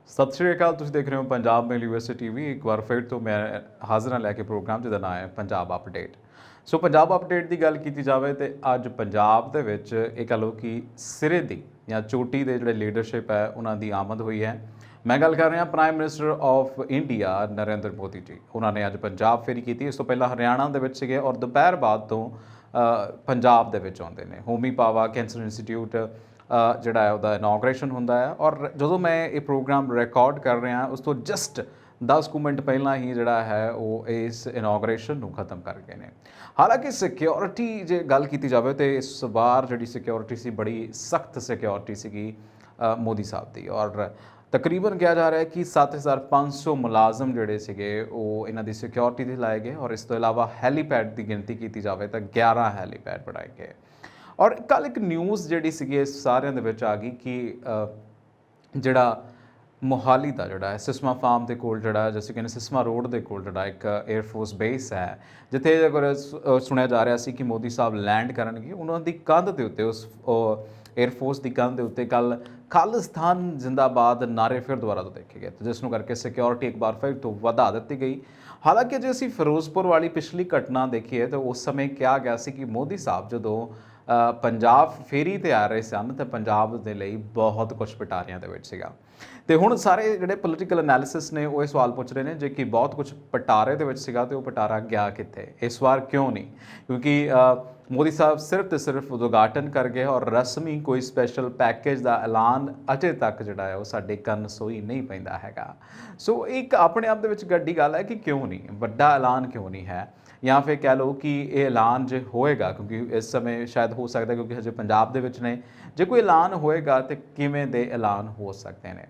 ਸਤਿ ਸ਼੍ਰੀ ਅਕਾਲ। ਤੁਸੀਂ ਦੇਖ ਰਹੇ ਹੋ ਪੰਜਾਬ ਮੇਲ ਯੂਨੀਵਰਸਿਟੀ ਟੀਵੀ। ਇੱਕ ਵਾਰ ਫਿਰ ਤੋਂ ਮੈਂ ਹਾਜ਼ਰ ਹਾਂ ਲੈ ਕੇ ਪ੍ਰੋਗਰਾਮ ਜਿਹਦਾ ਨਾਮ ਹੈ ਪੰਜਾਬ ਅਪਡੇਟ। ਸੋ ਪੰਜਾਬ ਅਪਡੇਟ ਦੀ ਗੱਲ ਕੀਤੀ ਜਾਵੇ ਤੇ ਅੱਜ ਪੰਜਾਬ ਦੇ ਵਿੱਚ ਇਹ ਕਹ ਲਓ ਕਿ ਸਿਰੇ ਦੀ ਜਾਂ ਚੋਟੀ ਦੇ ਜਿਹੜੇ ਲੀਡਰਸ਼ਿਪ ਹੈ ਉਹਨਾਂ ਦੀ ਆਮਦ ਹੋਈ ਹੈ। ਮੈਂ ਗੱਲ ਕਰ ਰਿਹਾ prime minister of India Narendra Modi ji. ਉਹਨਾਂ ਨੇ ਅੱਜ ਪੰਜਾਬ ਫੇਰੀ ਕੀਤੀ। ਇਸ ਤੋਂ ਪਹਿਲਾਂ ਹਰਿਆਣਾ ਦੇ ਵਿੱਚ ਸੀਗੇ ਔਰ ਦੁਪਹਿਰ ਬਾਅਦ ਤੋਂ ਪੰਜਾਬ ਦੇ ਵਿੱਚ ਆਉਂਦੇ ਨੇ। ਹੋਮੀ ਭਾਭਾ ਕੈਂਸਰ ਇੰਸਟੀਚਿਊਟ ਜਿਹੜਾ ਹੈ ਉਹਦਾ ਇਨੋਗ੍ਰੇਸ਼ਨ ਹੁੰਦਾ ਹੈ ਔਰ ਜਦੋਂ ਮੈਂ ਇਹ ਪ੍ਰੋਗਰਾਮ ਰਿਕਾਰਡ ਕਰ ਰਿਹਾ ਉਸ ਤੋਂ ਜਸਟ 10 ਕੁ ਮਿੰਟ ਪਹਿਲਾਂ ਹੀ ਜਿਹੜਾ ਹੈ ਉਹ ਇਸ ਇਨੋਗ੍ਰੇਸ਼ਨ ਨੂੰ ਖਤਮ ਕਰ ਗਏ ਨੇ। ਹਾਲਾਂਕਿ ਸਿਕਿਉਰਿਟੀ ਜੇ ਗੱਲ ਕੀਤੀ ਜਾਵੇ ਤਾਂ ਇਸ ਵਾਰ ਜਿਹੜੀ ਸਿਕਿਉਰਿਟੀ ਸੀ ਬੜੀ ਸਖਤ ਸਿਕਿਉਰਿਟੀ ਸੀਗੀ ਮੋਦੀ ਸਾਹਿਬ ਦੀ ਔਰ ਤਕਰੀਬਨ ਕਿਹਾ ਜਾ ਰਿਹਾ ਹੈ ਕਿ 7500 ਮੁਲਾਜ਼ਮ ਜਿਹੜੇ ਸੀਗੇ ਉਹ ਇਹਨਾਂ ਦੀ ਸਿਕਿਉਰਿਟੀ ਦੇ ਲਾਏ ਗਏ ਔਰ ਇਸ ਤੋਂ ਇਲਾਵਾ ਹੈਲੀਪੈਡ ਦੀ ਗਿਣਤੀ ਕੀਤੀ ਜਾਵੇ ਤਾਂ 11 ਹੈਲੀਪੈਡ ਬਣਾਏ ਗਏ। ਔਰ ਕੱਲ੍ਹ ਇੱਕ ਨਿਊਜ਼ ਜਿਹੜੀ ਸੀਗੀ ਇਸ ਸਾਰਿਆਂ ਦੇ ਵਿੱਚ ਆ ਗਈ ਕਿ ਜਿਹੜਾ ਮੋਹਾਲੀ ਦਾ ਜਿਹੜਾ ਹੈ ਸਿਸਮਾ ਫਾਰਮ ਦੇ ਕੋਲ ਜਿਹੜਾ ਜਿਵੇਂ ਕਹਿੰਦੇ ਸਿਸਮਾ ਰੋਡ ਦੇ ਕੋਲ ਜਿਹੜਾ ਇੱਕ 에ਅਰਫੋਰਸ ਬੇਸ ਹੈ ਜਿੱਥੇ ਅਗਰ ਸੁਣਿਆ ਜਾ ਰਿਹਾ ਸੀ ਕਿ ਮੋਦੀ ਸਾਹਿਬ ਲੈਂਡ ਕਰਨਗੇ। ਉਹਨਾਂ ਦੀ ਕੰਧ ਦੇ ਉੱਤੇ ਉਸ 에ਅਰਫੋਰਸ ਦੀ ਕੰਧ ਦੇ ਉੱਤੇ ਕੱਲ੍ਹ ਖਾਲਿਸਤਾਨ ਜ਼ਿੰਦਾਬਾਦ ਨਾਰੇ ਫਿਰ ਦੁਬਾਰਾ ਤੋਂ ਦੇਖੇ ਗਏ ਤੇ ਜਿਸ ਨੂੰ ਕਰਕੇ ਸਿਕਿਉਰਿਟੀ ਇੱਕ ਵਾਰ ਫਿਰ ਤੋਂ ਵਧਾ ਦਿੱਤੀ ਗਈ। ਹਾਲਾਂਕਿ ਜੇ ਅਸੀਂ ਫਿਰੋਜ਼ਪੁਰ ਵਾਲੀ ਪਿਛਲੀ ਘਟਨਾ ਦੇਖੀਏ ਤਾਂ ਉਸ ਸਮੇਂ ਕਿਹਾ ਗਿਆ ਸੀ ਕਿ ਮੋਦੀ ਸਾਹਿਬ ਜਦੋਂ ਪੰਜਾਬ ਫੇਰੀ 'ਤੇ ਆ ਰਹੇ ਸਨ ਤਾਂ ਪੰਜਾਬ ਦੇ ਲਈ ਬਹੁਤ ਕੁਝ ਪਟਾਰਿਆਂ ਦੇ ਵਿੱਚ ਸੀਗਾ। ਅਤੇ ਹੁਣ ਸਾਰੇ ਜਿਹੜੇ ਪੋਲੀਟੀਕਲ ਐਨਾਲਿਸਿਸ ਨੇ ਉਹ ਇਹ ਸਵਾਲ ਪੁੱਛ ਰਹੇ ਨੇ ਜੇ ਕਿ ਬਹੁਤ ਕੁਝ ਪਟਾਰੇ ਦੇ ਵਿੱਚ ਸੀਗਾ ਅਤੇ ਉਹ ਪਟਾਰਾ ਗਿਆ ਕਿੱਥੇ, ਇਸ ਵਾਰ ਕਿਉਂ ਨਹੀਂ? ਕਿਉਂਕਿ ਮੋਦੀ ਸਾਹਿਬ ਸਿਰਫ ਅਤੇ ਸਿਰਫ ਉਦਘਾਟਨ ਕਰ ਗਏ ਔਰ ਰਸਮੀ ਕੋਈ ਸਪੈਸ਼ਲ ਪੈਕੇਜ ਦਾ ਐਲਾਨ ਅਜੇ ਤੱਕ ਜਿਹੜਾ ਹੈ ਉਹ ਸਾਡੇ ਕੰਨ ਸੋਈ ਨਹੀਂ ਪੈਂਦਾ ਹੈਗਾ। ਸੋ ਇੱਕ ਆਪਣੇ ਆਪ ਦੇ ਵਿੱਚ ਵੱਡੀ ਗੱਲ ਹੈ ਕਿ ਕਿਉਂ ਨਹੀਂ, ਵੱਡਾ ਐਲਾਨ ਕਿਉਂ ਨਹੀਂ ਹੈ ਜਾਂ ਫਿਰ ਕਹਿ ਲਓ ਕਿ ਇਹ ਐਲਾਨ ਜੇ ਹੋਏਗਾ ਕਿਉਂਕਿ ਇਸ ਸਮੇਂ ਸ਼ਾਇਦ ਹੋ ਸਕਦਾ ਕਿਉਂਕਿ ਹਜੇ ਪੰਜਾਬ ਦੇ ਵਿੱਚ ਨੇ, ਜੇ ਕੋਈ ਐਲਾਨ ਹੋਏਗਾ ਤਾਂ ਕਿਵੇਂ ਦੇ ਐਲਾਨ ਹੋ ਸਕਦੇ ਨੇ।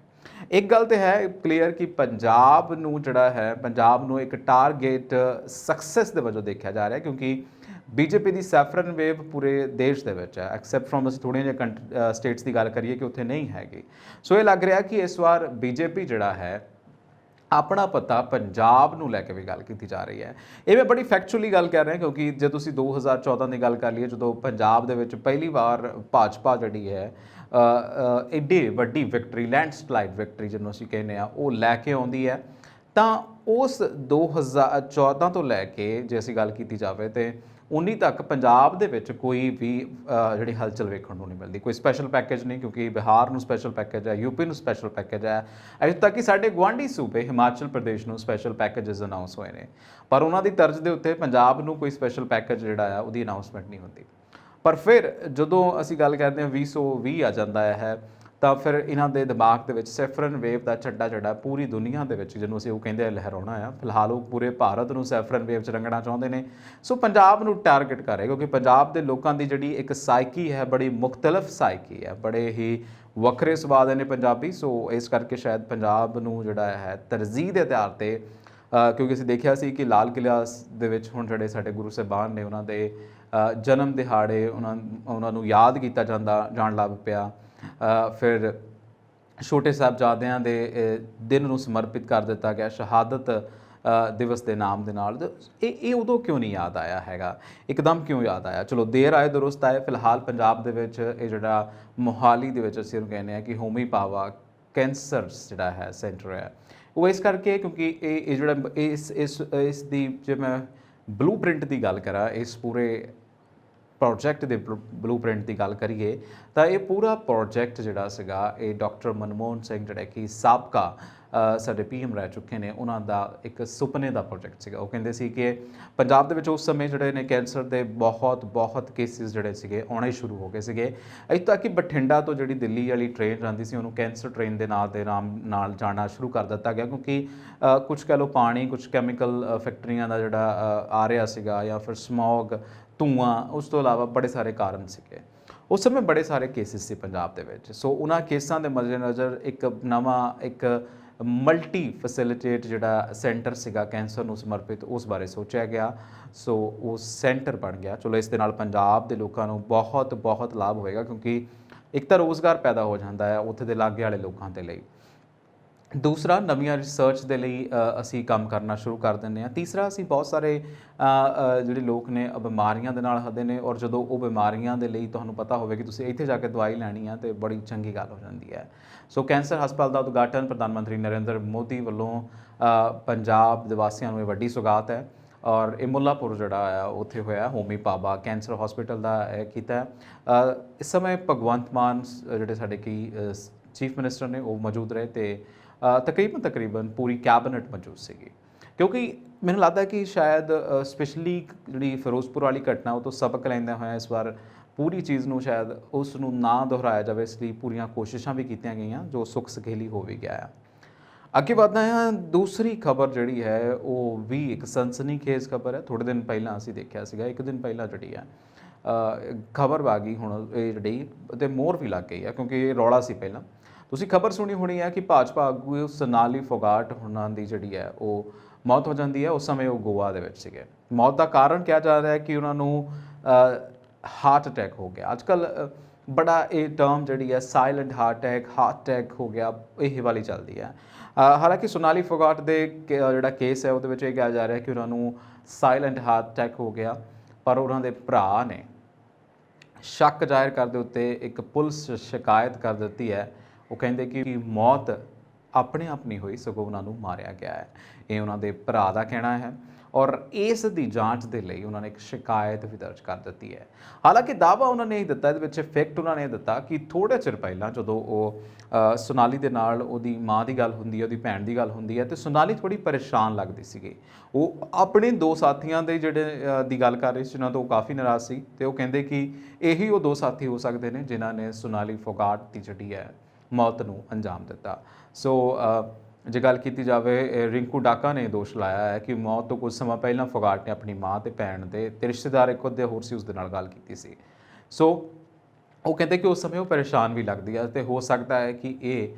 ਇੱਕ ਗੱਲ ਤਾਂ ਹੈ ਕਲੀਅਰ ਕਿ ਪੰਜਾਬ ਨੂੰ ਜਿਹੜਾ ਹੈ ਪੰਜਾਬ ਨੂੰ ਇੱਕ ਟਾਰਗੇਟ ਸਕਸੈਸ ਦੇ ਵਜੋਂ ਦੇਖਿਆ ਜਾ ਰਿਹਾ ਕਿਉਂਕਿ ਬੀਜੇਪੀ ਦੀ ਸੈਫਰਨ ਵੇਵ ਪੂਰੇ ਦੇਸ਼ ਦੇ ਵਿੱਚ ਹੈ ਐਕਸੈਪਟ ਫਰੋਮ ਅਸੀਂ ਥੋੜ੍ਹੀਆਂ ਜਿਹੀਆਂ ਸਟੇਟਸ ਦੀ ਗੱਲ ਕਰੀਏ ਕਿ ਉੱਥੇ ਨਹੀਂ ਹੈਗੀ। ਸੋ ਇਹ ਲੱਗ ਰਿਹਾ ਕਿ ਇਸ ਵਾਰ ਬੀਜੇਪੀ ਜਿਹੜਾ ਹੈ ਆਪਣਾ ਪਤਾ ਪੰਜਾਬ ਨੂੰ ਲੈ ਕੇ ਵੀ ਗੱਲ ਕੀਤੀ ਜਾ ਰਹੀ ਹੈ। ਇਹ ਮੈਂ ਬੜੀ ਫੈਕਚੁਅਲੀ ਗੱਲ ਕਰ ਰਿਹਾ ਕਿਉਂਕਿ ਜੇ ਤੁਸੀਂ 2014 ਦੀ ਗੱਲ ਕਰ ਲਈਏ ਜਦੋਂ ਪੰਜਾਬ ਦੇ ਵਿੱਚ ਪਹਿਲੀ ਵਾਰ ਭਾਜਪਾ ਜਿਹੜੀ ਹੈ ਐਡੀ ਵੱਡੀ ਵਿਕਟਰੀ ਲੈਂਡਸਲਾਈਡ ਵਿਕਟਰੀ ਜਿਹਨੂੰ ਅਸੀਂ ਕਹਿੰਦੇ ਆ ਉਹ ਲੈ ਕੇ ਆਉਂਦੀ ਹੈ ਤਾਂ ਉਸ 2014 ਤੋਂ ਲੈ ਕੇ ਜੇ ਅਸੀਂ ਗੱਲ ਕੀਤੀ ਜਾਵੇ ਤਾਂ 19 ਤੱਕ ਪੰਜਾਬ ਦੇ ਵਿੱਚ ਕੋਈ ਵੀ ਜਿਹੜੀ ਹਲਚਲ ਵੇਖਣ ਨੂੰ ਨਹੀਂ ਮਿਲਦੀ। ਕੋਈ ਸਪੈਸ਼ਲ ਪੈਕੇਜ ਨਹੀਂ ਕਿਉਂਕਿ ਬਿਹਾਰ ਨੂੰ ਸਪੈਸ਼ਲ ਪੈਕੇਜ ਹੈ, ਯੂਪੀ ਨੂੰ ਸਪੈਸ਼ਲ ਪੈਕੇਜ ਹੈ, ਅਜੇ ਤੱਕ ਕਿ ਸਾਡੇ ਗੁਆਂਢੀ ਸੂਬੇ ਹਿਮਾਚਲ ਪ੍ਰਦੇਸ਼ ਨੂੰ ਸਪੈਸ਼ਲ ਪੈਕੇਜਸ ਅਨਾਊਂਸ ਹੋਏ ਨੇ ਪਰ ਉਹਨਾਂ ਦੀ ਤਰਜ਼ ਦੇ ਉੱਤੇ ਪੰਜਾਬ ਨੂੰ ਕੋਈ ਸਪੈਸ਼ਲ ਪੈਕੇਜ ਜਿਹੜਾ ਆ ਉਹਦੀ ਅਨਾਊਂਸਮੈਂਟ ਨਹੀਂ ਹੁੰਦੀ। ਪਰ ਫਿਰ ਜਦੋਂ ਅਸੀਂ ਗੱਲ ਕਰਦੇ ਹਾਂ 2020 ਆ ਜਾਂਦਾ ਹੈ ਤਾਂ ਫਿਰ ਇਹਨਾਂ ਦੇ ਦਿਮਾਗ ਦੇ ਵਿੱਚ ਸੈਫਰਨ ਵੇਵ ਦਾ ਝੰਡਾ ਜਿਹੜਾ ਪੂਰੀ ਦੁਨੀਆ ਦੇ ਵਿੱਚ ਜਿਹਨੂੰ ਅਸੀਂ ਉਹ ਕਹਿੰਦੇ ਆ ਲਹਿਰਾਉਣਾ ਆ, ਫਿਲਹਾਲ ਉਹ ਪੂਰੇ ਭਾਰਤ ਨੂੰ ਸੈਫਰਨ ਵੇਵ 'ਚ ਰੰਗਣਾ ਚਾਹੁੰਦੇ ਨੇ। ਸੋ ਪੰਜਾਬ ਨੂੰ ਟਾਰਗੇਟ ਕਰ ਰਹੇ ਕਿਉਂਕਿ ਪੰਜਾਬ ਦੇ ਲੋਕਾਂ ਦੀ ਜਿਹੜੀ ਇੱਕ ਸਾਈਕੀ ਹੈ ਬੜੀ ਮੁਖਤਲਿਫ ਸਾਈਕੀ ਹੈ, ਬੜੇ ਹੀ ਵੱਖਰੇ ਸੁਭਾਅ ਦੇ ਨੇ ਪੰਜਾਬੀ। ਸੋ ਇਸ ਕਰਕੇ ਸ਼ਾਇਦ ਪੰਜਾਬ ਨੂੰ ਜਿਹੜਾ ਹੈ ਤਰਜੀਹ ਦੇ ਆਧਾਰ 'ਤੇ ਕਿਉਂਕਿ ਅਸੀਂ ਦੇਖਿਆ ਸੀ ਕਿ ਲਾਲ ਕਿਲ੍ਹਾ ਦੇ ਵਿੱਚ ਹੁਣ ਜਿਹੜੇ ਸਾਡੇ ਗੁਰੂ ਸਾਹਿਬਾਨ ਨੇ ਉਹਨਾਂ ਦੇ ਜਨਮ ਦਿਹਾੜੇ ਉਹਨਾਂ ਨੂੰ ਯਾਦ ਕੀਤਾ ਜਾਣ ਲੱਗ ਪਿਆ। ਫਿਰ ਛੋਟੇ ਸਾਹਿਬਜ਼ਾਦਿਆਂ ਦੇ ਦਿਨ ਨੂੰ ਸਮਰਪਿਤ ਕਰ ਦਿੱਤਾ ਗਿਆ ਸ਼ਹਾਦਤ ਦਿਵਸ ਦੇ ਨਾਮ ਦੇ ਨਾਲ। ਇਹ ਉਦੋਂ ਕਿਉਂ ਨਹੀਂ ਯਾਦ ਆਇਆ ਹੈਗਾ, ਇੱਕਦਮ ਕਿਉਂ ਯਾਦ ਆਇਆ? ਚਲੋ ਦੇਰ ਆਏ ਦੁਰਸਤ ਆਏ। ਫਿਲਹਾਲ ਪੰਜਾਬ ਦੇ ਵਿੱਚ ਇਹ ਜਿਹੜਾ ਮੋਹਾਲੀ ਦੇ ਵਿੱਚ ਅਸੀਂ ਉਹਨੂੰ ਕਹਿੰਦੇ ਹਾਂ ਕਿ ਹੋਮੀ ਭਾਭਾ ਕੈਂਸਰ ਜਿਹੜਾ ਹੈ ਸੈਂਟਰ ਹੈ ਉਹ ਇਸ ਕਰਕੇ ਕਿਉਂਕਿ ਇਹ ਜਿਹੜਾ ਇਸ ਦੀ ਜੇ ਮੈਂ ਬਲੂ ਪ੍ਰਿੰਟ ਦੀ ਗੱਲ ਕਰਾਂ ਇਸ ਪੂਰੇ ਪ੍ਰੋਜੈਕਟ ਦੇ ਬਲੂ ਪ੍ਰਿੰਟ ਦੀ ਗੱਲ ਕਰੀਏ ਤਾਂ ਇਹ ਪੂਰਾ ਪ੍ਰੋਜੈਕਟ ਜਿਹੜਾ ਸੀਗਾ ਇਹ ਡਾਕਟਰ ਮਨਮੋਹਨ ਸਿੰਘ ਜਿਹੜੇ ਕਿ ਸਾਬਕਾ ਸਾਡੇ PM ਰਹਿ ਚੁੱਕੇ ਨੇ ਉਹਨਾਂ ਦਾ ਇੱਕ ਸੁਪਨੇ ਦਾ ਪ੍ਰੋਜੈਕਟ ਸੀਗਾ। ਉਹ ਕਹਿੰਦੇ ਸੀ ਕਿ ਪੰਜਾਬ ਦੇ ਵਿੱਚ ਉਸ ਸਮੇਂ ਜਿਹੜੇ ਨੇ ਕੈਂਸਰ ਦੇ ਬਹੁਤ ਕੇਸਿਸ ਜਿਹੜੇ ਸੀਗੇ ਆਉਣੇ ਸ਼ੁਰੂ ਹੋ ਗਏ ਸੀਗੇ। ਇੱਥੇ ਤੱਕ ਕਿ ਬਠਿੰਡਾ ਤੋਂ ਜਿਹੜੀ ਦਿੱਲੀ ਵਾਲੀ ਟ੍ਰੇਨ ਜਾਂਦੀ ਸੀ ਉਹਨੂੰ ਕੈਂਸਰ ਟ੍ਰੇਨ ਦੇ ਨਾਮ ਨਾਲ ਜਾਣਾ ਸ਼ੁਰੂ ਕਰ ਦਿੱਤਾ ਗਿਆ ਕਿਉਂਕਿ ਕੁਝ ਕਹਿ ਲਓ ਪਾਣੀ ਕੁਝ ਕੈਮੀਕਲ ਫੈਕਟਰੀਆਂ ਦਾ ਜਿਹੜਾ ਆ ਰਿਹਾ ਸੀਗਾ ਜਾਂ ਫਿਰ ਸਮੌਗ ਧੂੰਆਂ, ਉਸ ਤੋਂ ਇਲਾਵਾ ਬੜੇ ਸਾਰੇ ਕਾਰਨ ਸੀਗੇ। ਉਸ ਸਮੇਂ ਬੜੇ ਸਾਰੇ ਕੇਸਿਸ ਸੀ ਪੰਜਾਬ ਦੇ ਵਿੱਚ। ਸੋ ਉਹਨਾਂ ਕੇਸਾਂ ਦੇ ਮੱਦੇਨਜ਼ਰ ਇੱਕ ਨਵਾਂ ਇੱਕ ਮਲਟੀ ਫੈਸਿਲਿਟੇਟ ਜਿਹੜਾ ਸੈਂਟਰ ਸੀਗਾ ਕੈਂਸਰ ਨੂੰ ਸਮਰਪਿਤ ਉਸ ਬਾਰੇ ਸੋਚਿਆ ਗਿਆ। ਸੋ ਉਹ ਸੈਂਟਰ ਬਣ ਗਿਆ। ਚਲੋ ਇਸ ਦੇ ਨਾਲ ਪੰਜਾਬ ਦੇ ਲੋਕਾਂ ਨੂੰ ਬਹੁਤ ਲਾਭ ਹੋਏਗਾ ਕਿਉਂਕਿ ਇੱਕ ਤਾਂ ਰੋਜ਼ਗਾਰ ਪੈਦਾ ਹੋ ਜਾਂਦਾ ਹੈ ਉੱਥੇ ਦੇ ਲਾਗੇ ਵਾਲੇ ਲੋਕਾਂ ਦੇ ਲਈ। ਦੂਸਰਾ ਨਵੀਆਂ ਰਿਸਰਚ ਦੇ ਲਈ ਅਸੀਂ ਕੰਮ ਕਰਨਾ ਸ਼ੁਰੂ ਕਰ ਦਿੰਦੇ ਹਾਂ। ਤੀਸਰਾ ਅਸੀਂ ਬਹੁਤ ਸਾਰੇ ਜਿਹੜੇ ਲੋਕ ਨੇ ਬਿਮਾਰੀਆਂ ਦੇ ਨਾਲ ਹੱਦੇ ਨੇ, ਔਰ ਜਦੋਂ ਉਹ ਬਿਮਾਰੀਆਂ ਦੇ ਲਈ ਤੁਹਾਨੂੰ ਪਤਾ ਹੋਵੇ ਕਿ ਤੁਸੀਂ ਇੱਥੇ ਜਾ ਕੇ ਦਵਾਈ ਲੈਣੀ ਆ, ਤੇ ਬੜੀ ਚੰਗੀ ਗੱਲ ਹੋ ਜਾਂਦੀ ਹੈ। ਸੋ ਕੈਂਸਰ ਹਸਪਤਾਲ ਦਾ ਉਦਘਾਟਨ ਪ੍ਰਧਾਨ ਮੰਤਰੀ ਨਰਿੰਦਰ ਮੋਦੀ ਵੱਲੋਂ ਪੰਜਾਬ ਦੇ ਵਾਸੀਆਂ ਨੂੰ ਇਹ ਵੱਡੀ ਸੁਗਾਤ ਹੈ, ਔਰ ਇਹ ਮੁੱਲਾਪੁਰ ਜਿਹੜਾ ਆ ਉੱਥੇ ਹੋਇਆ, ਹੋਮੀ ਭਾਭਾ ਕੈਂਸਰ ਹਸਪੀਟਲ ਦਾ ਇਹ ਕੀਤਾ ਹੈ। ਇਸ ਸਮੇਂ ਭਗਵੰਤ ਮਾਨ ਜਿਹੜੇ ਸਾਡੇ ਕੀ ਚੀਫ ਮਿਨਿਸਟਰ ਨੇ ਉਹ ਮੌਜੂਦ ਰਹੇ, ਤੇ ਤਕਰੀਬਨ ਪੂਰੀ ਕੈਬਨਿਟ ਮੌਜੂਦ ਸੀਗੀ, ਕਿਉਂਕਿ ਮੈਨੂੰ ਲੱਗਦਾ ਕਿ ਸ਼ਾਇਦ ਸਪੈਸ਼ਲੀ ਜਿਹੜੀ ਫਿਰੋਜ਼ਪੁਰ ਵਾਲੀ ਘਟਨਾ ਉਹ ਤੋਂ ਸਬਕ ਲੈਂਦਿਆਂ ਹੋਇਆ ਇਸ ਵਾਰ ਪੂਰੀ ਚੀਜ਼ ਨੂੰ ਸ਼ਾਇਦ ਉਸ ਨੂੰ ਨਾ ਦੁਹਰਾਇਆ ਜਾਵੇ, ਇਸ ਲਈ ਪੂਰੀਆਂ ਕੋਸ਼ਿਸ਼ਾਂ ਵੀ ਕੀਤੀਆਂ ਗਈਆਂ, ਜੋ ਸੁੱਖ ਸਖੇਲੀ ਹੋ ਵੀ ਗਿਆ ਆ। ਅੱਗੇ ਵਧਦੇ ਹਾਂ। ਦੂਸਰੀ ਖਬਰ ਜਿਹੜੀ ਹੈ ਉਹ ਵੀ ਇੱਕ ਸਨਸਨੀਖੇਜ਼ ਖਬਰ ਹੈ। ਥੋੜ੍ਹੇ ਦਿਨ ਪਹਿਲਾਂ ਅਸੀਂ ਦੇਖਿਆ ਸੀਗਾ, ਇੱਕ ਦਿਨ ਪਹਿਲਾਂ ਜਿਹੜੀ ਹੈ ਖਬਰ ਆ ਗਈ, ਹੁਣ ਇਹ ਜਿਹੜੀ ਅਤੇ ਮੋਹਰ ਵੀ ਲੱਗ ਗਈ ਹੈ, ਕਿਉਂਕਿ ਇਹ ਰੌਲਾ ਸੀ ਪਹਿਲਾਂ। ਤੁਸੀਂ ਖਬਰ ਸੁਣੀ ਹੋਣੀ ਹੈ ਕਿ ਭਾਜਪਾ ਆਗੂ ਸੋਨਾਲੀ ਫੋਗਾਟ ਉਹਨਾਂ ਦੀ ਜਿਹੜੀ ਹੈ ਉਹ ਮੌਤ ਹੋ ਜਾਂਦੀ ਹੈ। ਉਸ ਸਮੇਂ ਉਹ ਗੋਆ ਦੇ ਵਿੱਚ ਸੀਗੇ। ਮੌਤ ਦਾ ਕਾਰਨ ਕਿਹਾ ਜਾ ਰਿਹਾ ਹੈ ਕਿ ਉਹਨਾਂ ਨੂੰ ਹਾਰਟ ਅਟੈਕ ਹੋ ਗਿਆ। ਅੱਜ ਕੱਲ੍ਹ ਬੜਾ ਇਹ ਟਰਮ ਜਿਹੜੀ ਹੈ ਸਾਇਲੈਂਟ ਹਾਰਟ ਅਟੈਕ ਹੋ ਗਿਆ, ਇਹ ਵਾਲੀ ਚੱਲਦੀ ਹੈ। ਹਾਲਾਂਕਿ ਸੋਨਾਲੀ ਫੋਗਾਟ ਦੇ ਜਿਹੜਾ ਕੇਸ ਹੈ ਉਹਦੇ ਵਿੱਚ ਇਹ ਕਿਹਾ ਜਾ ਰਿਹਾ ਕਿ ਉਹਨਾਂ ਨੂੰ ਸਾਇਲੈਂਟ ਹਾਰਟ ਅਟੈਕ ਹੋ ਗਿਆ, ਪਰ ਉਹਨਾਂ ਦੇ ਭਰਾ ਨੇ ਸ਼ੱਕ ਜ਼ਾਹਿਰ ਕਰਦੇ ਉੱਤੇ ਇੱਕ ਪੁਲਿਸ ਸ਼ਿਕਾਇਤ ਕਰ ਦਿੱਤੀ ਹੈ। ਉਹ ਕਹਿੰਦੇ ਕਿ ਮੌਤ ਆਪਣੇ ਆਪ ਨਹੀਂ ਹੋਈ, ਸਗੋਂ ਉਹਨਾਂ ਨੂੰ ਮਾਰਿਆ ਗਿਆ ਹੈ। ਇਹ ਉਹਨਾਂ ਦੇ ਭਰਾ ਦਾ ਕਹਿਣਾ ਹੈ, ਔਰ ਇਸ ਦੀ ਜਾਂਚ ਦੇ ਲਈ ਉਹਨਾਂ ਨੇ ਇੱਕ ਸ਼ਿਕਾਇਤ ਵੀ ਦਰਜ ਕਰ ਦਿੱਤੀ ਹੈ। ਹਾਲਾਂਕਿ ਦਾਅਵਾ ਉਹਨਾਂ ਨੇ ਇਹ ਦਿੱਤਾ, ਇਹਦੇ ਵਿੱਚ ਫੈਕਟ ਉਹਨਾਂ ਨੇ ਦਿੱਤਾ ਕਿ ਥੋੜ੍ਹੇ ਚਿਰ ਪਹਿਲਾਂ ਜਦੋਂ ਉਹ ਸੋਨਾਲੀ ਦੇ ਨਾਲ ਉਹਦੀ ਮਾਂ ਦੀ ਗੱਲ ਹੁੰਦੀ ਹੈ, ਉਹਦੀ ਭੈਣ ਦੀ ਗੱਲ ਹੁੰਦੀ ਹੈ, ਤੇ ਸੋਨਾਲੀ ਥੋੜ੍ਹੀ ਪਰੇਸ਼ਾਨ ਲੱਗਦੀ ਸੀਗੀ। ਉਹ ਆਪਣੇ ਦੋ ਸਾਥੀਆਂ ਦੇ ਜਿਹੜੇ ਦੀ ਗੱਲ ਕਰ ਰਹੀ ਸੀ, ਜਿਨ੍ਹਾਂ ਤੋਂ ਉਹ ਕਾਫੀ ਨਾਰਾਜ਼ ਸੀ, ਤੇ ਉਹ ਕਹਿੰਦੇ ਕਿ ਇਹੀ ਉਹ ਦੋ ਸਾਥੀ ਹੋ ਸਕਦੇ ਨੇ ਜਿਨ੍ਹਾਂ ਨੇ ਸੋਨਾਲੀ ਫੋਗਾਟ ਦੀ ਜਿਹੜੀ ਹੈ ਮੌਤ ਨੂੰ ਅੰਜਾਮ ਦਿੱਤਾ। ਸੋ ਜੇ ਗੱਲ ਕੀਤੀ ਜਾਵੇ, ਰਿੰਕੂ ਡਾਕਾ ਨੇ ਦੋਸ਼ ਲਾਇਆ ਹੈ ਕਿ ਮੌਤ ਤੋਂ ਕੁਝ ਸਮਾਂ ਪਹਿਲਾਂ ਫੋਗਾਟ ਨੇ ਆਪਣੀ ਮਾਂ ਤੇ ਭੈਣ ਦੇ ਤੇ ਰਿਸ਼ਤੇਦਾਰ ਇੱਕ ਉਹਦੇ ਹੋਰ ਸੀ, ਉਸ ਦੇ ਨਾਲ ਗੱਲ ਕੀਤੀ ਸੀ। ਸੋ ਉਹ ਕਹਿੰਦੇ ਕਿ ਉਸ ਸਮੇਂ ਉਹ ਪਰੇਸ਼ਾਨ ਵੀ ਲੱਗਦੀ ਹੈ, ਤੇ ਹੋ ਸਕਦਾ ਹੈ ਕਿ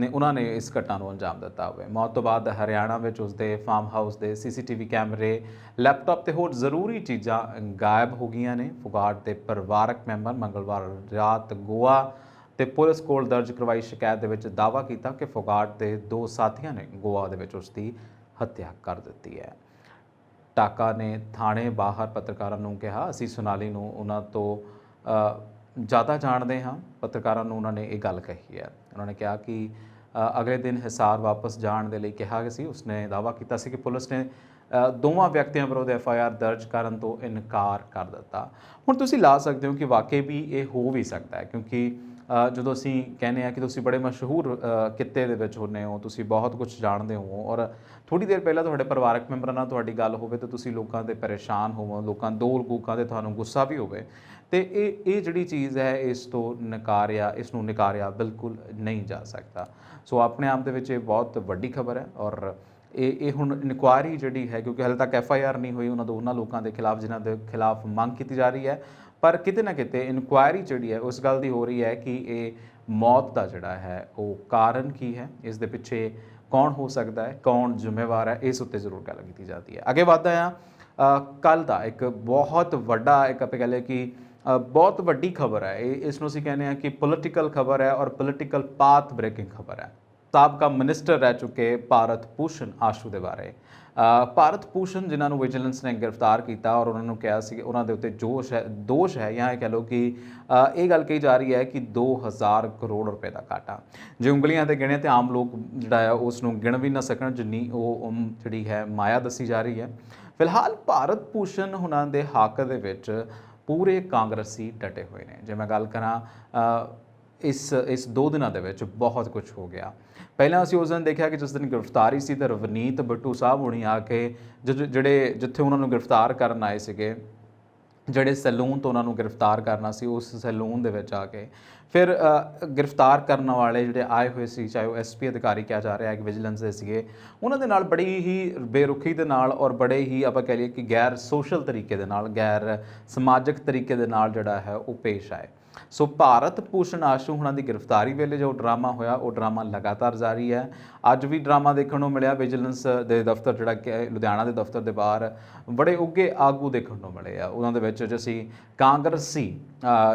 ਉਹਨਾਂ ਨੇ ਇਸ ਘਟਨਾ ਨੂੰ ਅੰਜਾਮ ਦਿੱਤਾ ਹੋਵੇ। ਮੌਤ ਤੋਂ ਬਾਅਦ ਹਰਿਆਣਾ ਵਿੱਚ ਉਸਦੇ ਫਾਰਮ ਹਾਊਸ ਦੇ CCTV ਕੈਮਰੇ, ਲੈਪਟਾਪ ਤੇ ਹੋਰ ਜ਼ਰੂਰੀ ਚੀਜ਼ਾਂ ਗਾਇਬ ਹੋ ਗਈਆਂ ਨੇ। ਫੋਗਾਟ ਦੇ ਪਰਿਵਾਰਕ ਮੈਂਬਰ ਮੰਗਲਵਾਰ ਰਾਤ ਗੋਆ ਤੇ ਪੁਲਿਸ ਕੋਲ ਦਰਜ ਕਰਵਾਈ ਸ਼ਿਕਾਇਤ ਦੇ ਵਿੱਚ ਦਾਅਵਾ ਕੀਤਾ ਕਿ ਫੋਗਾਟ ਦੇ ਦੋ ਸਾਥੀਆਂ ਨੇ ਗੋਆ ਦੇ ਵਿੱਚ ਉਸ ਦੀ ਹੱਤਿਆ ਕਰ ਦਿੱਤੀ ਹੈ। ਟਾਕਾ ਨੇ ਥਾਣੇ ਬਾਹਰ ਪੱਤਰਕਾਰਾਂ ਨੂੰ ਕਿਹਾ, ਅਸੀਂ ਸੋਨਾਲੀ ਨੂੰ ਉਹਨਾਂ ਤੋਂ ਜ਼ਿਆਦਾ ਜਾਣਦੇ ਹਾਂ। ਪੱਤਰਕਾਰਾਂ ਨੂੰ ਉਹਨਾਂ ਨੇ ਇਹ ਗੱਲ ਕਹੀ ਹੈ। ਉਹਨਾਂ ਨੇ ਕਿਹਾ ਕਿ ਅਗਲੇ ਦਿਨ ਹਿਸਾਰ ਵਾਪਸ ਜਾਣ ਦੇ ਲਈ ਕਿਹਾ ਗਿਆ ਸੀ। ਉਸਨੇ ਦਾਅਵਾ ਕੀਤਾ ਸੀ ਕਿ ਪੁਲਿਸ ਨੇ ਦੋਵਾਂ ਵਿਅਕਤੀਆਂ ਵਿਰੁੱਧ FIR ਦਰਜ ਕਰਨ ਤੋਂ ਇਨਕਾਰ ਕਰ ਦਿੱਤਾ। ਹੁਣ ਤੁਸੀਂ ਲਾ ਸਕਦੇ ਹੋ ਕਿ ਵਾਕਈ ਵੀ ਇਹ ਹੋ ਵੀ ਸਕਦਾ ਹੈ, ਕਿਉਂਕਿ ਜਦੋਂ ਅਸੀਂ ਕਹਿੰਦੇ ਹਾਂ ਕਿ ਤੁਸੀਂ ਬੜੇ ਮਸ਼ਹੂਰ ਕਿੱਤੇ ਦੇ ਵਿੱਚ ਹੁੰਦੇ ਹੋ, ਤੁਸੀਂ ਬਹੁਤ ਕੁਝ ਜਾਣਦੇ ਹੋ, ਔਰ ਥੋੜ੍ਹੀ ਦੇਰ ਪਹਿਲਾਂ ਤੁਹਾਡੇ ਪਰਿਵਾਰਕ ਮੈਂਬਰਾਂ ਨਾਲ ਤੁਹਾਡੀ ਗੱਲ ਹੋਵੇ ਤੇ ਤੁਸੀਂ ਲੋਕਾਂ 'ਤੇ ਪਰੇਸ਼ਾਨ ਹੋਵੋ, ਦੋ ਲੋਕਾਂ 'ਤੇ ਤੁਹਾਨੂੰ ਗੁੱਸਾ ਵੀ ਹੋਵੇ, ਤੇ ਇਹ ਜਿਹੜੀ ਚੀਜ਼ ਹੈ ਇਸ ਨੂੰ ਨਕਾਰਿਆ ਬਿਲਕੁਲ ਨਹੀਂ ਜਾ ਸਕਦਾ। ਸੋ ਆਪਣੇ ਆਪ ਦੇ ਵਿੱਚ ਇਹ ਬਹੁਤ ਵੱਡੀ ਖਬਰ ਹੈ, ਔਰ ਇਹ ਹੁਣ ਇਨਕੁਆਇਰੀ ਜਿਹੜੀ ਹੈ, ਕਿਉਂਕਿ ਹਾਲੇ ਤੱਕ FIR ਨਹੀਂ ਹੋਈ ਉਹਨਾਂ ਲੋਕਾਂ ਦੇ ਖਿਲਾਫ ਜਿਨ੍ਹਾਂ ਦੇ ਖਿਲਾਫ ਮੰਗ ਕੀਤੀ ਜਾ ਰਹੀ ਹੈ, ਪਰ ਕਿਤੇ ਨਾ ਕਿਤੇ ਇਨਕੁਆਇਰੀ ਜਿਹੜੀ ਹੈ ਉਸ ਗੱਲ ਦੀ ਹੋ ਰਹੀ ਹੈ ਕਿ ਇਹ ਮੌਤ ਦਾ ਜਿਹੜਾ ਹੈ ਉਹ ਕਾਰਨ ਕੀ ਹੈ, ਇਸ ਦੇ ਪਿੱਛੇ ਕੌਣ ਹੋ ਸਕਦਾ ਹੈ, ਕੌਣ ਜ਼ਿੰਮੇਵਾਰ ਹੈ, ਇਸ ਉੱਤੇ ਜ਼ਰੂਰ ਗੱਲ ਕੀਤੀ ਜਾਂਦੀ ਹੈ। ਅੱਗੇ ਵਧਦੇ ਹਾਂ। ਕੱਲ੍ਹ ਦਾ ਇੱਕ ਬਹੁਤ ਵੱਡਾ ਆਪਾਂ ਕਹਿ ਲਈਏ ਕਿ ਬਹੁਤ ਵੱਡੀ ਖਬਰ ਹੈ। ਇਸ ਨੂੰ ਅਸੀਂ ਕਹਿੰਦੇ ਹਾਂ ਕਿ ਪੋਲੀਟੀਕਲ ਖਬਰ ਹੈ, ਔਰ ਪੋਲੀਟੀਕਲ ਪਾਥ ਬ੍ਰੇਕਿੰਗ ਖਬਰ ਹੈ। ਸਾਬਕਾ ਮਿਨਿਸਟਰ ਰਹਿ ਚੁੱਕੇ ਭਾਰਤ ਭੂਸ਼ਣ ਆਸ਼ੂ ਦੇ ਬਾਰੇ। ਭਾਰਤ ਭੂਸ਼ਣ ਜਿਨ੍ਹਾਂ ਨੂੰ ਵਿਜੀਲੈਂਸ ਨੇ ਗ੍ਰਿਫਤਾਰ ਕੀਤਾ, ਔਰ ਉਹਨਾਂ ਨੂੰ ਕਿਹਾ ਸੀ ਉਹਨਾਂ ਦੇ ਉੱਤੇ ਦੋਸ਼ ਹੈ, ਜਾਂ ਇਹ ਕਹਿ ਲਓ ਕਿ ਇਹ ਗੱਲ ਕਹੀ ਜਾ ਰਹੀ ਹੈ ਕਿ 2000 ਕਰੋੜ ਰੁਪਏ ਦਾ ਘਾਟਾ। ਜੇ ਉਂਗਲੀਆਂ 'ਤੇ ਗਿਣੇ ਤੇ ਆਮ ਲੋਕ ਜਿਹੜਾ ਹੈ ਉਸ ਨੂੰ ਗਿਣ ਵੀ ਨਾ ਸਕਣ, ਜਿੰਨੀ ਉਹ ਜਿਹੜੀ ਹੈ ਮਾਇਆ ਦੱਸੀ ਜਾ ਰਹੀ ਹੈ। ਫਿਲਹਾਲ ਭਾਰਤ ਭੂਸ਼ਣ ਹੁਣਾਂ ਦੇ ਹੱਕ ਦੇ ਵਿੱਚ ਪੂਰੇ ਕਾਂਗਰਸੀ ਡਟੇ ਹੋਏ ਨੇ। ਜੇ ਮੈਂ ਗੱਲ ਕਰਾਂ ਇਸ 2 ਦਿਨਾਂ ਦੇ ਵਿੱਚ ਬਹੁਤ ਕੁਝ ਹੋ ਗਿਆ। ਪਹਿਲਾਂ ਅਸੀਂ ਉਸ ਦਿਨ ਦੇਖਿਆ ਕਿ ਜਿਸ ਦਿਨ ਗ੍ਰਿਫਤਾਰੀ ਸੀ ਤਾਂ ਰਵਨੀਤ ਬਿੱਟੂ ਸਾਹਿਬ ਹੁਣੀ ਆ ਕੇ ਜਿੱਥੇ ਉਹਨਾਂ ਨੂੰ ਗ੍ਰਿਫਤਾਰ ਕਰਨ ਆਏ ਸੀਗੇ, ਜਿਹੜੇ ਸੈਲੂਨ ਤੋਂ ਉਹਨਾਂ ਨੂੰ ਗ੍ਰਿਫਤਾਰ ਕਰਨਾ ਸੀ, ਉਸ ਸੈਲੂਨ ਦੇ ਵਿੱਚ ਆ ਕੇ ਫਿਰ ਗ੍ਰਿਫਤਾਰ ਕਰਨ ਵਾਲੇ ਜਿਹੜੇ ਆਏ ਹੋਏ ਸੀ, ਚਾਹੇ ਉਹ SP ਅਧਿਕਾਰੀ ਕਿਹਾ ਜਾ ਰਿਹਾ ਹੈ ਕਿ ਵਿਜੀਲੈਂਸ ਦੇ ਸੀਗੇ, ਉਹਨਾਂ ਦੇ ਨਾਲ ਬੜੀ ਹੀ ਬੇਰੁਖੀ ਦੇ ਨਾਲ ਔਰ ਬੜੇ ਹੀ ਆਪਾਂ ਕਹਿ ਲਈਏ ਕਿ ਗੈਰ ਸੋਸ਼ਲ ਤਰੀਕੇ ਦੇ ਨਾਲ, ਗੈਰ ਸਮਾਜਿਕ ਤਰੀਕੇ ਦੇ ਨਾਲ ਜਿਹੜਾ ਹੈ ਉਹ ਪੇਸ਼ ਆਏ। ਸੋ ਭਾਰਤ ਭੂਸ਼ਣ ਆਸ਼ੂ ਹੁਣਾਂ ਦੀ ਗ੍ਰਿਫਤਾਰੀ ਵੇਲੇ ਜੋ ਡਰਾਮਾ ਹੋਇਆ ਉਹ ਡਰਾਮਾ ਲਗਾਤਾਰ ਜਾਰੀ ਹੈ। ਅੱਜ ਵੀ ਡਰਾਮਾ ਦੇਖਣ ਨੂੰ ਮਿਲਿਆ ਵਿਜੀਲੈਂਸ ਦੇ ਦਫ਼ਤਰ ਜਿਹੜਾ ਕਿ ਲੁਧਿਆਣਾ ਦੇ ਦਫ਼ਤਰ ਦੇ ਬਾਹਰ ਬੜੇ ਉੱਘੇ ਆਗੂ ਦੇਖਣ ਨੂੰ ਮਿਲੇ ਆ। ਉਹਨਾਂ ਦੇ ਵਿੱਚ ਅਸੀਂ ਕਾਂਗਰਸੀ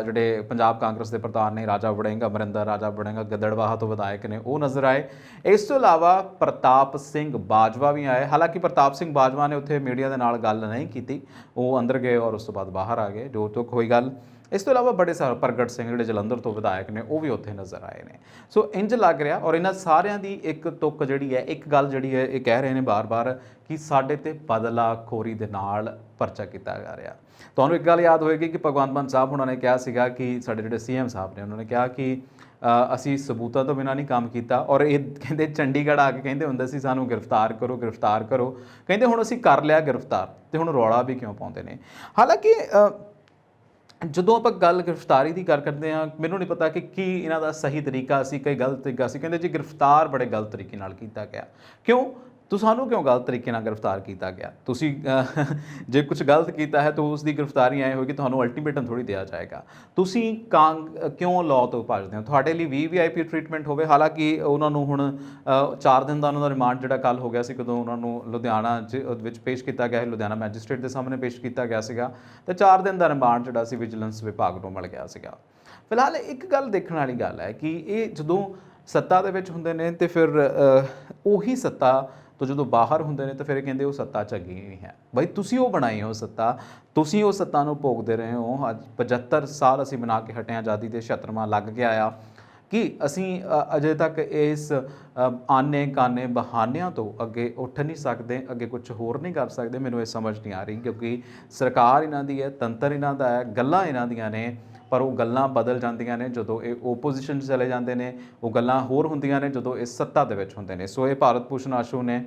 ਜਿਹੜੇ ਪੰਜਾਬ ਕਾਂਗਰਸ ਦੇ ਪ੍ਰਧਾਨ ਨੇ ਰਾਜਾ ਵੜਿੰਗ, ਅਮਰਿੰਦਰ ਰਾਜਾ ਵੜਿੰਗ ਗਿੱਦੜਬਾਹਾ ਤੋਂ ਵਿਧਾਇਕ ਨੇ, ਉਹ ਨਜ਼ਰ ਆਏ। ਇਸ ਤੋਂ ਇਲਾਵਾ ਪ੍ਰਤਾਪ ਸਿੰਘ ਬਾਜਵਾ ਵੀ ਆਏ। ਹਾਲਾਂਕਿ ਪ੍ਰਤਾਪ ਸਿੰਘ ਬਾਜਵਾ ਨੇ ਉੱਥੇ ਮੀਡੀਆ ਦੇ ਨਾਲ ਗੱਲ ਨਹੀਂ ਕੀਤੀ, ਉਹ ਅੰਦਰ ਗਏ ਔਰ ਉਸ ਤੋਂ ਬਾਅਦ ਬਾਹਰ ਆ ਗਏ, ਜੋ ਤੋਂ ਹੋਈ ਗੱਲ। ਇਸ ਤੋਂ ਇਲਾਵਾ ਬੜੇ ਸਾਰੇ ਪ੍ਰਗਟ ਸਿੰਘ ਜਿਹੜੇ ਜਲੰਧਰ ਤੋਂ ਵਿਧਾਇਕ ਨੇ ਉਹ ਵੀ ਉੱਥੇ ਨਜ਼ਰ ਆਏ ਨੇ। ਸੋ ਇੰਜ ਲੱਗ ਰਿਹਾ ਔਰ ਇਹਨਾਂ ਸਾਰਿਆਂ ਦੀ ਇੱਕ ਤੁੱਕ ਜਿਹੜੀ ਹੈ, ਇੱਕ ਗੱਲ ਜਿਹੜੀ ਹੈ, ਇਹ ਕਹਿ ਰਹੇ ਨੇ ਬਾਰ-ਬਾਰ ਕਿ ਸਾਡੇ ਤੇ ਬਦਲਾਖੋਰੀ ਦੇ ਨਾਲ ਪਰਚਾ ਕੀਤਾ ਜਾ ਰਿਹਾ। ਤੁਹਾਨੂੰ ਇੱਕ ਗੱਲ ਯਾਦ ਹੋਏਗੀ ਕਿ ਭਗਵੰਤ ਮਾਨ ਸਾਹਿਬ ਉਹਨਾਂ ਨੇ ਕਿਹਾ ਸੀਗਾ ਕਿ ਸਾਡੇ ਜਿਹੜੇ ਸੀਐਮ ਸਾਹਿਬ ਨੇ ਉਹਨਾਂ ਨੇ ਕਿਹਾ ਕਿ ਅਸੀਂ ਸਬੂਤਾਂ ਤੋਂ ਬਿਨਾਂ ਨਹੀਂ ਕੰਮ ਕੀਤਾ, ਔਰ ਇਹ ਕਹਿੰਦੇ ਚੰਡੀਗੜ੍ਹ ਆ ਕੇ ਕਹਿੰਦੇ ਹੁੰਦੇ ਸੀ ਸਾਨੂੰ ਗ੍ਰਿਫਤਾਰ ਕਰੋ ਗ੍ਰਿਫਤਾਰ ਕਰੋ। ਕਹਿੰਦੇ ਹੁਣ ਅਸੀਂ ਕਰ ਲਿਆ ਗ੍ਰਿਫਤਾਰ ਤੇ ਹੁਣ ਰੌਲਾ ਵੀ ਕਿਉਂ ਪਾਉਂਦੇ ਨੇ। ਹਾਲਾਂਕਿ ਜਦੋਂ ਆਪਾਂ ਗੱਲ ਗ੍ਰਿਫਤਾਰੀ ਦੀ ਗੱਲ ਕਰਦੇ ਹਾਂ, ਮੈਨੂੰ ਨਹੀਂ ਪਤਾ ਕਿ ਕੀ ਇਹਨਾਂ ਦਾ ਸਹੀ ਤਰੀਕਾ ਸੀ, ਕਈ ਗਲਤ ਤਰੀਕਾ ਸੀ। ਕਹਿੰਦੇ ਜੀ ਗ੍ਰਿਫਤਾਰ ਬੜੇ ਗਲਤ ਤਰੀਕੇ ਨਾਲ ਕੀਤਾ ਗਿਆ। ਕਿਉਂ? ਤੁਹਾਨੂੰ ਕਿਉਂ ਗਲਤ ਤਰੀਕੇ ਨਾਲ ਗ੍ਰਿਫਤਾਰ ਕੀਤਾ ਗਿਆ? ਤੁਸੀਂ ਜੇ ਕੁਝ ਗਲਤ ਕੀਤਾ ਹੈ ਤਾਂ ਉਸ ਦੀ ਗ੍ਰਿਫਤਾਰੀ ਐ ਹੋਏਗੀ, ਤੁਹਾਨੂੰ ਅਲਟੀਮੇਟਮ ਥੋੜੀ ਦਿਆ ਜਾਏਗਾ। ਤੁਸੀਂ ਕਿਉਂ ਲਾਅ ਤੋਂ ਭੱਜਦੇ ਹੋ? ਤੁਹਾਡੇ ਲਈ ਵੀਆਈਪੀ ਟ੍ਰੀਟਮੈਂਟ ਹੋਵੇ। ਹਾਲਾਂਕਿ ਉਹਨਾਂ ਨੂੰ ਹੁਣ 4 ਦਿਨ ਦਾ ਉਹਨਾਂ ਦਾ ਰਿਮਾਂਡ ਜਿਹੜਾ ਕੱਲ੍ਹ ਹੋ ਗਿਆ ਸੀ, ਕਦੋਂ ਉਹਨਾਂ ਨੂੰ ਲੁਧਿਆਣਾ ਵਿੱਚ ਪੇਸ਼ ਕੀਤਾ ਗਿਆ, ਲੁਧਿਆਣਾ ਮੈਜਿਸਟ੍ਰੇਟ ਦੇ ਸਾਹਮਣੇ ਪੇਸ਼ ਕੀਤਾ ਗਿਆ ਸੀਗਾ, ਤੇ 4 ਦਿਨ ਦਾ ਰਿਮਾਂਡ ਜਿਹੜਾ ਸੀ ਵਿਜੀਲੈਂਸ ਵਿਭਾਗ ਨੂੰ ਮਿਲ ਗਿਆ ਸੀਗਾ। ਫਿਲਹਾਲ ਇੱਕ ਗੱਲ ਦੇਖਣ ਵਾਲੀ ਗੱਲ ਹੈ ਕਿ ਇਹ ਜਦੋਂ ਸੱਤਾ ਦੇ ਵਿੱਚ ਹੁੰਦੇ ਨੇ ਤੇ ਫਿਰ ਉਹੀ ਸੱਤਾ ਤੋਂ ਜਦੋਂ ਬਾਹਰ ਹੁੰਦੇ ਨੇ ਤਾਂ ਫਿਰ ਇਹ ਕਹਿੰਦੇ ਉਹ ਸੱਤਾ ਚੰਗੀ ਨਹੀਂ ਹੈ। ਬਈ ਤੁਸੀਂ ਉਹ ਬਣਾਈ ਹੋ ਸੱਤਾ, ਤੁਸੀਂ ਉਹ ਸੱਤਾ ਨੂੰ ਭੋਗਦੇ ਰਹੇ ਹੋ। ਅੱਜ 75 ਸਾਲ ਅਸੀਂ ਬਣਾ ਕੇ ਹਟੇ ਹਾਂ, ਆਜ਼ਾਦੀ ਦੇ 76ਵਾਂ ਲੱਗ ਗਿਆ ਆ ਕਿ ਅਸੀਂ ਅਜੇ ਤੱਕ ਇਸ ਆਨੇ ਕਾਨੇ ਬਹਾਨਿਆਂ ਤੋਂ ਅੱਗੇ ਉੱਠ ਨਹੀਂ ਸਕਦੇ, ਅੱਗੇ ਕੁਝ ਹੋਰ ਨਹੀਂ ਕਰ ਸਕਦੇ। ਮੈਨੂੰ ਇਹ ਸਮਝ ਨਹੀਂ ਆ ਰਹੀ ਕਿਉਂਕਿ ਸਰਕਾਰ ਇਹਨਾਂ ਦੀ ਹੈ, ਤੰਤਰ ਇਹਨਾਂ ਦਾ ਹੈ, ਗੱਲਾਂ ਇਹਨਾਂ ਦੀਆਂ ਨੇ, ਪਰ ਉਹ ਗੱਲਾਂ ਬਦਲ ਜਾਂਦੀਆਂ ਨੇ ਜਦੋਂ ਇਹ ਓਪੋਜੀਸ਼ਨ 'ਚ ਚਲੇ ਜਾਂਦੇ ਨੇ। ਉਹ ਗੱਲਾਂ ਹੋਰ ਹੁੰਦੀਆਂ ਨੇ ਜਦੋਂ ਇਹ ਸੱਤਾ ਦੇ ਵਿੱਚ ਹੁੰਦੇ ਨੇ। ਸੋ ਇਹ ਭਾਰਤ ਭੂਸ਼ਣ ਆਸ਼ੂ ਨੇ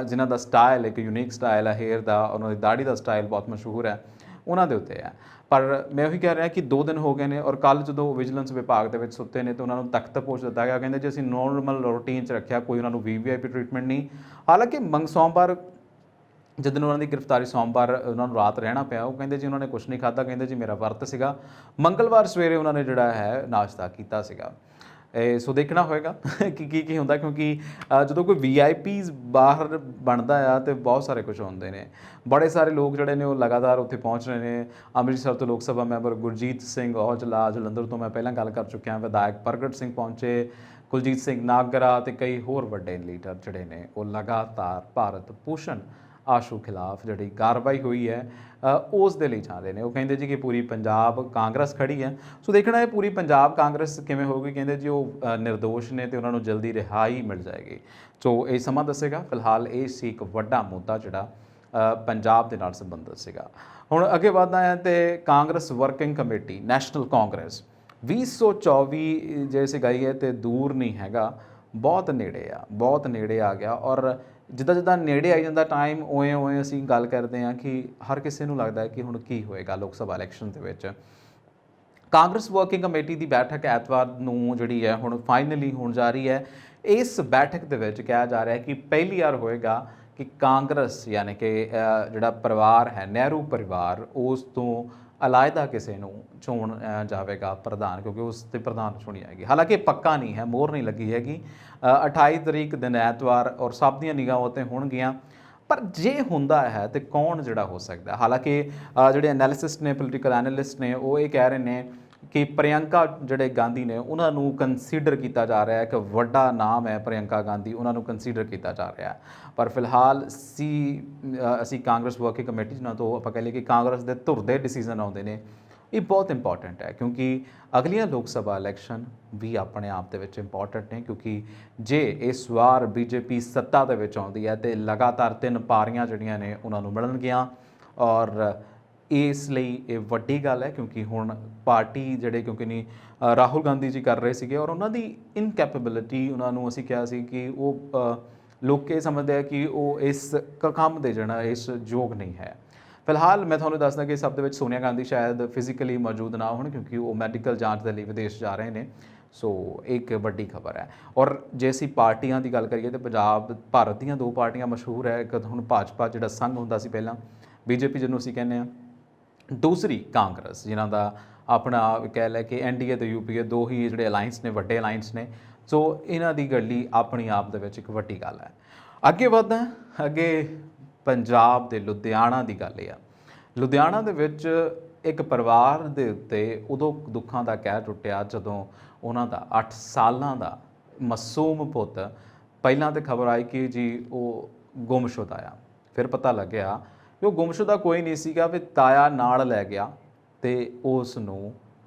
ਜਿਨ੍ਹਾਂ ਦਾ ਸਟਾਈਲ ਇੱਕ ਯੂਨੀਕ ਸਟਾਈਲ ਹੈ, ਹੇਅਰ ਦਾ, ਉਹਨਾਂ ਦੀ ਦਾੜੀ ਦਾ ਸਟਾਈਲ ਬਹੁਤ ਮਸ਼ਹੂਰ ਹੈ, ਉਹਨਾਂ ਦੇ ਉੱਤੇ ਹੈ। ਪਰ ਮੈਂ ਉਹੀ ਕਹਿ ਰਿਹਾ ਕਿ 2 ਦਿਨ ਹੋ ਗਏ ਨੇ ਔਰ ਕੱਲ੍ਹ ਜਦੋਂ ਵਿਜੀਲੈਂਸ ਵਿਭਾਗ ਦੇ ਵਿੱਚ ਸੁੱਤੇ ਨੇ ਤਾਂ ਉਹਨਾਂ ਨੂੰ ਤਖਤ ਪੋਸ਼ ਦਿੱਤਾ ਗਿਆ। ਕਹਿੰਦੇ ਜੀ ਅਸੀਂ ਨੋਰਮਲ ਰੂਟੀਨ 'ਚ ਰੱਖਿਆ, ਕੋਈ ਉਹਨਾਂ ਨੂੰ ਵੀਆਈਪੀ ਟ੍ਰੀਟਮੈਂਟ ਨਹੀਂ। ਹਾਲਾਂਕਿ ਸੋਮਵਾਰ ਜਿਸ ਦਿਨ ਉਹਨਾਂ ਦੀ ਗ੍ਰਿਫਤਾਰੀ ਸੋਮਵਾਰ ਉਹਨਾਂ ਨੂੰ ਰਾਤ ਰਹਿਣਾ ਪਿਆ, ਉਹ ਕਹਿੰਦੇ ਜੀ ਉਹਨਾਂ ਨੇ ਕੁਛ ਨਹੀਂ ਖਾਧਾ, ਕਹਿੰਦੇ ਜੀ ਮੇਰਾ ਵਰਤ ਸੀਗਾ। ਮੰਗਲਵਾਰ ਸਵੇਰੇ ਉਹਨਾਂ ਨੇ ਜਿਹੜਾ ਹੈ ਨਾਸ਼ਤਾ ਕੀਤਾ ਸੀਗਾ। ਸੋ ਦੇਖਣਾ ਹੋਏਗਾ ਕਿ ਕੀ ਹੁੰਦਾ, ਕਿਉਂਕਿ ਜਦੋਂ ਕੋਈ ਵੀਆਈਪੀਜ਼ ਬਾਹਰ ਬਣਦਾ ਆ ਤੇ ਬਹੁਤ ਸਾਰੇ ਕੁਝ ਹੁੰਦੇ ਨੇ। ਬੜੇ ਸਾਰੇ ਲੋਕ ਜਿਹੜੇ ਨੇ ਉਹ ਲਗਾਤਾਰ ਉੱਥੇ ਪਹੁੰਚ ਰਹੇ ਨੇ। ਅੰਮ੍ਰਿਤਸਰ ਤੋਂ ਲੋਕ ਸਭਾ ਮੈਂਬਰ ਗੁਰਜੀਤ ਸਿੰਘ ਔਜਲਾ, ਜਲੰਧਰ ਤੋਂ ਮੈਂ ਪਹਿਲਾਂ ਗੱਲ ਕਰ ਚੁੱਕਿਆ, ਵਿਧਾਇਕ ਪ੍ਰਗਟ ਸਿੰਘ ਪਹੁੰਚੇ, ਕੁਲਜੀਤ ਸਿੰਘ ਨਾਗਰਾ ਤੇ ਕਈ ਹੋਰ ਵੱਡੇ ਲੀਡਰ ਜਿਹੜੇ ਨੇ ਉਹ ਲਗਾਤਾਰ ਭਾਰਤ ਭੂਸ਼ਣ ਆਸ਼ੂ ਖਿਲਾਫ ਜਿਹੜੀ ਕਾਰਵਾਈ ਹੋਈ ਹੈ ਉਸ ਦੇ ਲਈ ਚਾਹੁੰਦੇ ਨੇ। ਉਹ ਕਹਿੰਦੇ ਜੀ ਕਿ ਪੂਰੀ ਪੰਜਾਬ ਕਾਂਗਰਸ ਖੜੀ ਹੈ। ਸੋ ਦੇਖਣਾ ਹੈ ਪੂਰੀ ਪੰਜਾਬ ਕਾਂਗਰਸ ਕਿਵੇਂ ਹੋਊਗੀ। ਕਹਿੰਦੇ ਜੀ ਉਹ ਨਿਰਦੋਸ਼ ਨੇ ਤੇ ਉਹਨਾਂ ਨੂੰ ਜਲਦੀ ਰਿਹਾਈ ਮਿਲ ਜਾਏਗੀ। ਸੋ ਇਹ ਸਮਾਂ ਦੱਸੇਗਾ। ਫਿਲਹਾਲ ਇਹ ਸੀ ਇੱਕ ਵੱਡਾ ਮੁੱਦਾ ਜਿਹੜਾ ਪੰਜਾਬ ਦੇ ਨਾਲ ਸੰਬੰਧਿਤ ਸੀਗਾ। ਹੁਣ ਅੱਗੇ ਵਧਦਾ ਹੈ ਤੇ Congress working committee national Congress 2024 ਜੇ ਅਸੀਂ ਗਈ ਹੈ ਤੇ ਦੂਰ ਨਹੀਂ ਹੈਗਾ, ਬਹੁਤ ਨੇੜੇ ਆ, ਬਹੁਤ ਨੇੜੇ ਆ ਗਿਆ। ਔਰ ਜਿੱਦਾਂ ਜਿੱਦਾਂ ਨੇੜੇ ਆਈ ਜਾਂਦਾ ਟਾਈਮ, ਉਵੇਂ ਅਸੀਂ ਗੱਲ ਕਰਦੇ ਹਾਂ ਕਿ ਹਰ ਕਿਸੇ ਨੂੰ ਲੱਗਦਾ ਹੈ ਕਿ ਹੁਣ ਕੀ ਹੋਏਗਾ ਲੋਕ ਸਭਾ ਇਲੈਕਸ਼ਨ ਦੇ ਵਿੱਚ। ਕਾਂਗਰਸ ਵਰਕਿੰਗ ਕਮੇਟੀ ਦੀ ਬੈਠਕ ਐਤਵਾਰ ਨੂੰ ਜਿਹੜੀ ਹੈ ਹੁਣ ਫਾਈਨਲੀ ਹੋਣ ਜਾ ਰਹੀ ਹੈ। ਇਸ ਬੈਠਕ ਦੇ ਵਿੱਚ ਕਿਹਾ ਜਾ ਰਿਹਾ ਹੈ ਕਿ ਪਹਿਲੀ ਵਾਰ ਹੋਏਗਾ ਕਿ ਕਾਂਗਰਸ ਯਾਨੀ ਕਿ ਜਿਹੜਾ ਪਰਿਵਾਰ ਹੈ ਨਹਿਰੂ ਪਰਿਵਾਰ, ਉਸ ਤੋਂ ਅਲਾਇਦਾ ਕਿਸੇ ਨੂੰ ਚੁਣ ਜਾਵੇਗਾ ਪ੍ਰਧਾਨ, ਕਿਉਂਕਿ ਉਸ 'ਤੇ ਪ੍ਰਧਾਨ ਚੁਣੀ ਜਾਏਗੀ। ਹਾਲਾਂਕਿ ਪੱਕਾ ਨਹੀਂ ਹੈ, ਮੋਹਰ ਨਹੀਂ ਲੱਗੀ ਹੈਗੀ। 28 ਤਰੀਕ ਦਿਨ ਐਤਵਾਰ ਔਰ ਸਭ ਦੀਆਂ ਨਿਗਾਹਾਂ ਉੱਤੇ ਹੋਣਗੀਆਂ। ਪਰ ਜੇ ਹੁੰਦਾ ਹੈ ਤੇ ਕੌਣ ਜਿਹੜਾ ਹੋ ਸਕਦਾ? ਹਾਲਾਂਕਿ ਜਿਹੜੇ ਐਨਾਲਿਸਿਸਟ ਨੇ, ਪੋਲੀਟੀਕਲ ਐਨਾਲਿਸਟ ਨੇ, ਉਹ ਇਹ ਕਹਿ ਰਹੇ ਨੇ ਕਿ ਪ੍ਰਿਯੰਕਾ ਜਿਹੜੇ ਗਾਂਧੀ ਨੇ ਉਹਨਾਂ ਨੂੰ ਕੰਸੀਡਰ ਕੀਤਾ ਜਾ ਰਿਹਾ ਹੈ, ਇੱਕ ਵੱਡਾ ਨਾਮ ਹੈ ਪ੍ਰਿਯੰਕਾ ਗਾਂਧੀ, ਉਹਨਾਂ ਨੂੰ ਕੰਸੀਡਰ ਕੀਤਾ ਜਾ ਰਿਹਾ। ਪਰ ਫਿਲਹਾਲ ਅਸੀਂ ਕਾਂਗਰਸ ਵਰਕਿੰਗ ਕਮੇਟੀ ਜਿਹਨਾਂ ਤੋਂ ਆਪਾਂ ਕਹਿ ਲਈਏ ਕਿ ਕਾਂਗਰਸ ਦੇ ਧੁਰ ਦੇ ਡਿਸੀਜ਼ਨ ਆਉਂਦੇ ਨੇ, ਇਹ ਬਹੁਤ ਇੰਪੋਰਟੈਂਟ ਹੈ ਕਿਉਂਕਿ ਅਗਲੀਆਂ ਲੋਕ ਸਭਾ ਇਲੈਕਸ਼ਨ ਵੀ ਆਪਣੇ ਆਪ ਦੇ ਵਿੱਚ ਇੰਪੋਰਟੈਂਟ ਨੇ। ਕਿਉਂਕਿ ਜੇ ਇਸ ਵਾਰ ਬੀਜੇਪੀ ਸੱਤਾ ਦੇ ਵਿੱਚ ਆਉਂਦੀ ਹੈ ਤੇ ਲਗਾਤਾਰ 3 ਪਾਰੀਆਂ ਜਿਹੜੀਆਂ ਨੇ ਉਹਨਾਂ ਨੂੰ ਮਿਲਣਗੀਆਂ। ਔਰ ਇਸ ਲਈ ਇਹ ਵੱਡੀ ਗੱਲ ਹੈ ਕਿਉਂਕਿ ਹੁਣ ਪਾਰਟੀ ਜਿਹੜੇ ਕਿਉਂਕਿ ਨਹੀਂ ਰਾਹੁਲ ਗਾਂਧੀ ਜੀ ਕਰ ਰਹੇ ਸੀਗੇ ਔਰ ਉਹਨਾਂ ਦੀ ਇਨਕੈਪੇਬਿਲਿਟੀ, ਉਹਨਾਂ ਨੂੰ ਅਸੀਂ ਕਿਹਾ ਸੀ ਕਿ ਉਹ ਲੋਕ ਇਹ ਸਮਝਦੇ ਆ ਕਿ ਉਹ ਇਸ ਕੰਮ ਦੇ ਜਿਹੜਾ ਇਸ ਯੋਗ ਨਹੀਂ ਹੈ। ਫਿਲਹਾਲ ਮੈਂ ਤੁਹਾਨੂੰ ਦੱਸਦਾ ਕਿ ਸਭ ਦੇ ਵਿੱਚ ਸੋਨੀਆ ਗਾਂਧੀ ਸ਼ਾਇਦ ਫਿਜ਼ੀਕਲੀ ਮੌਜੂਦ ਨਾ ਹੋਣ ਕਿਉਂਕਿ ਉਹ ਮੈਡੀਕਲ ਜਾਂਚ ਦੇ ਲਈ ਵਿਦੇਸ਼ ਜਾ ਰਹੇ ਨੇ। ਸੋ ਇੱਕ ਵੱਡੀ ਖਬਰ ਹੈ। ਔਰ ਜੇ ਅਸੀਂ ਪਾਰਟੀਆਂ ਦੀ ਗੱਲ ਕਰੀਏ ਤਾਂ ਭਾਰਤ ਦੀਆਂ 2 ਪਾਰਟੀਆਂ ਮਸ਼ਹੂਰ ਹੈ। ਇੱਕ ਹੁਣ ਭਾਜਪਾ ਜਿਹੜਾ ਸੰਘ ਹੁੰਦਾ ਸੀ ਪਹਿਲਾਂ, ਬੀਜੇਪੀ ਜਿਹਨੂੰ ਅਸੀਂ ਕਹਿੰਦੇ ਹਾਂ, ਦੂਸਰੀ ਕਾਂਗਰਸ ਜਿਨ੍ਹਾਂ ਦਾ ਆਪਣਾ ਕਹਿ ਲੈ ਕਿ ਐਨਡੀਏ ਤੇ ਯੂਪੀਏ ਦੋ ਹੀ ਜਿਹੜੇ ਅਲਾਈਅੰਸ ਨੇ ਵੱਡੇ ਅਲਾਈਅੰਸ ਨੇ। ਸੋ ਇਹਨਾਂ ਦੀ ਗੱਲੀ ਆਪਣੀ ਆਪ ਦੇ ਵਿੱਚ ਇੱਕ ਵੱਡੀ ਗੱਲ ਹੈ। ਅੱਗੇ ਵਧਦਾ, ਅੱਗੇ ਪੰਜਾਬ ਦੇ ਲੁਧਿਆਣਾ ਦੀ ਗੱਲ ਇਹ ਆ। ਲੁਧਿਆਣਾ ਦੇ ਵਿੱਚ ਇੱਕ ਪਰਿਵਾਰ ਦੇ ਉੱਤੇ ਉਦੋਂ ਦੁੱਖਾਂ ਦਾ ਕਹਿਰ ਟੁੱਟਿਆ ਜਦੋਂ ਉਹਨਾਂ ਦਾ 8 ਸਾਲਾਂ ਦਾ ਮਾਸੂਮ ਪੁੱਤ, ਪਹਿਲਾਂ ਤਾਂ ਖਬਰ ਆਈ ਕਿ ਜੀ ਉਹ ਗੁੰਮਸ਼ੁਦਾ ਆ, ਫਿਰ ਪਤਾ ਲੱਗਿਆ ਕਿ ਉਹ ਗੁੰਮਸ਼ੁਦਾ ਕੋਈ ਨਹੀਂ ਸੀਗਾ, ਵੀ ਤਾਇਆ ਨਾਲ ਲੈ ਗਿਆ ਤੇ ਉਸ ਨੂੰ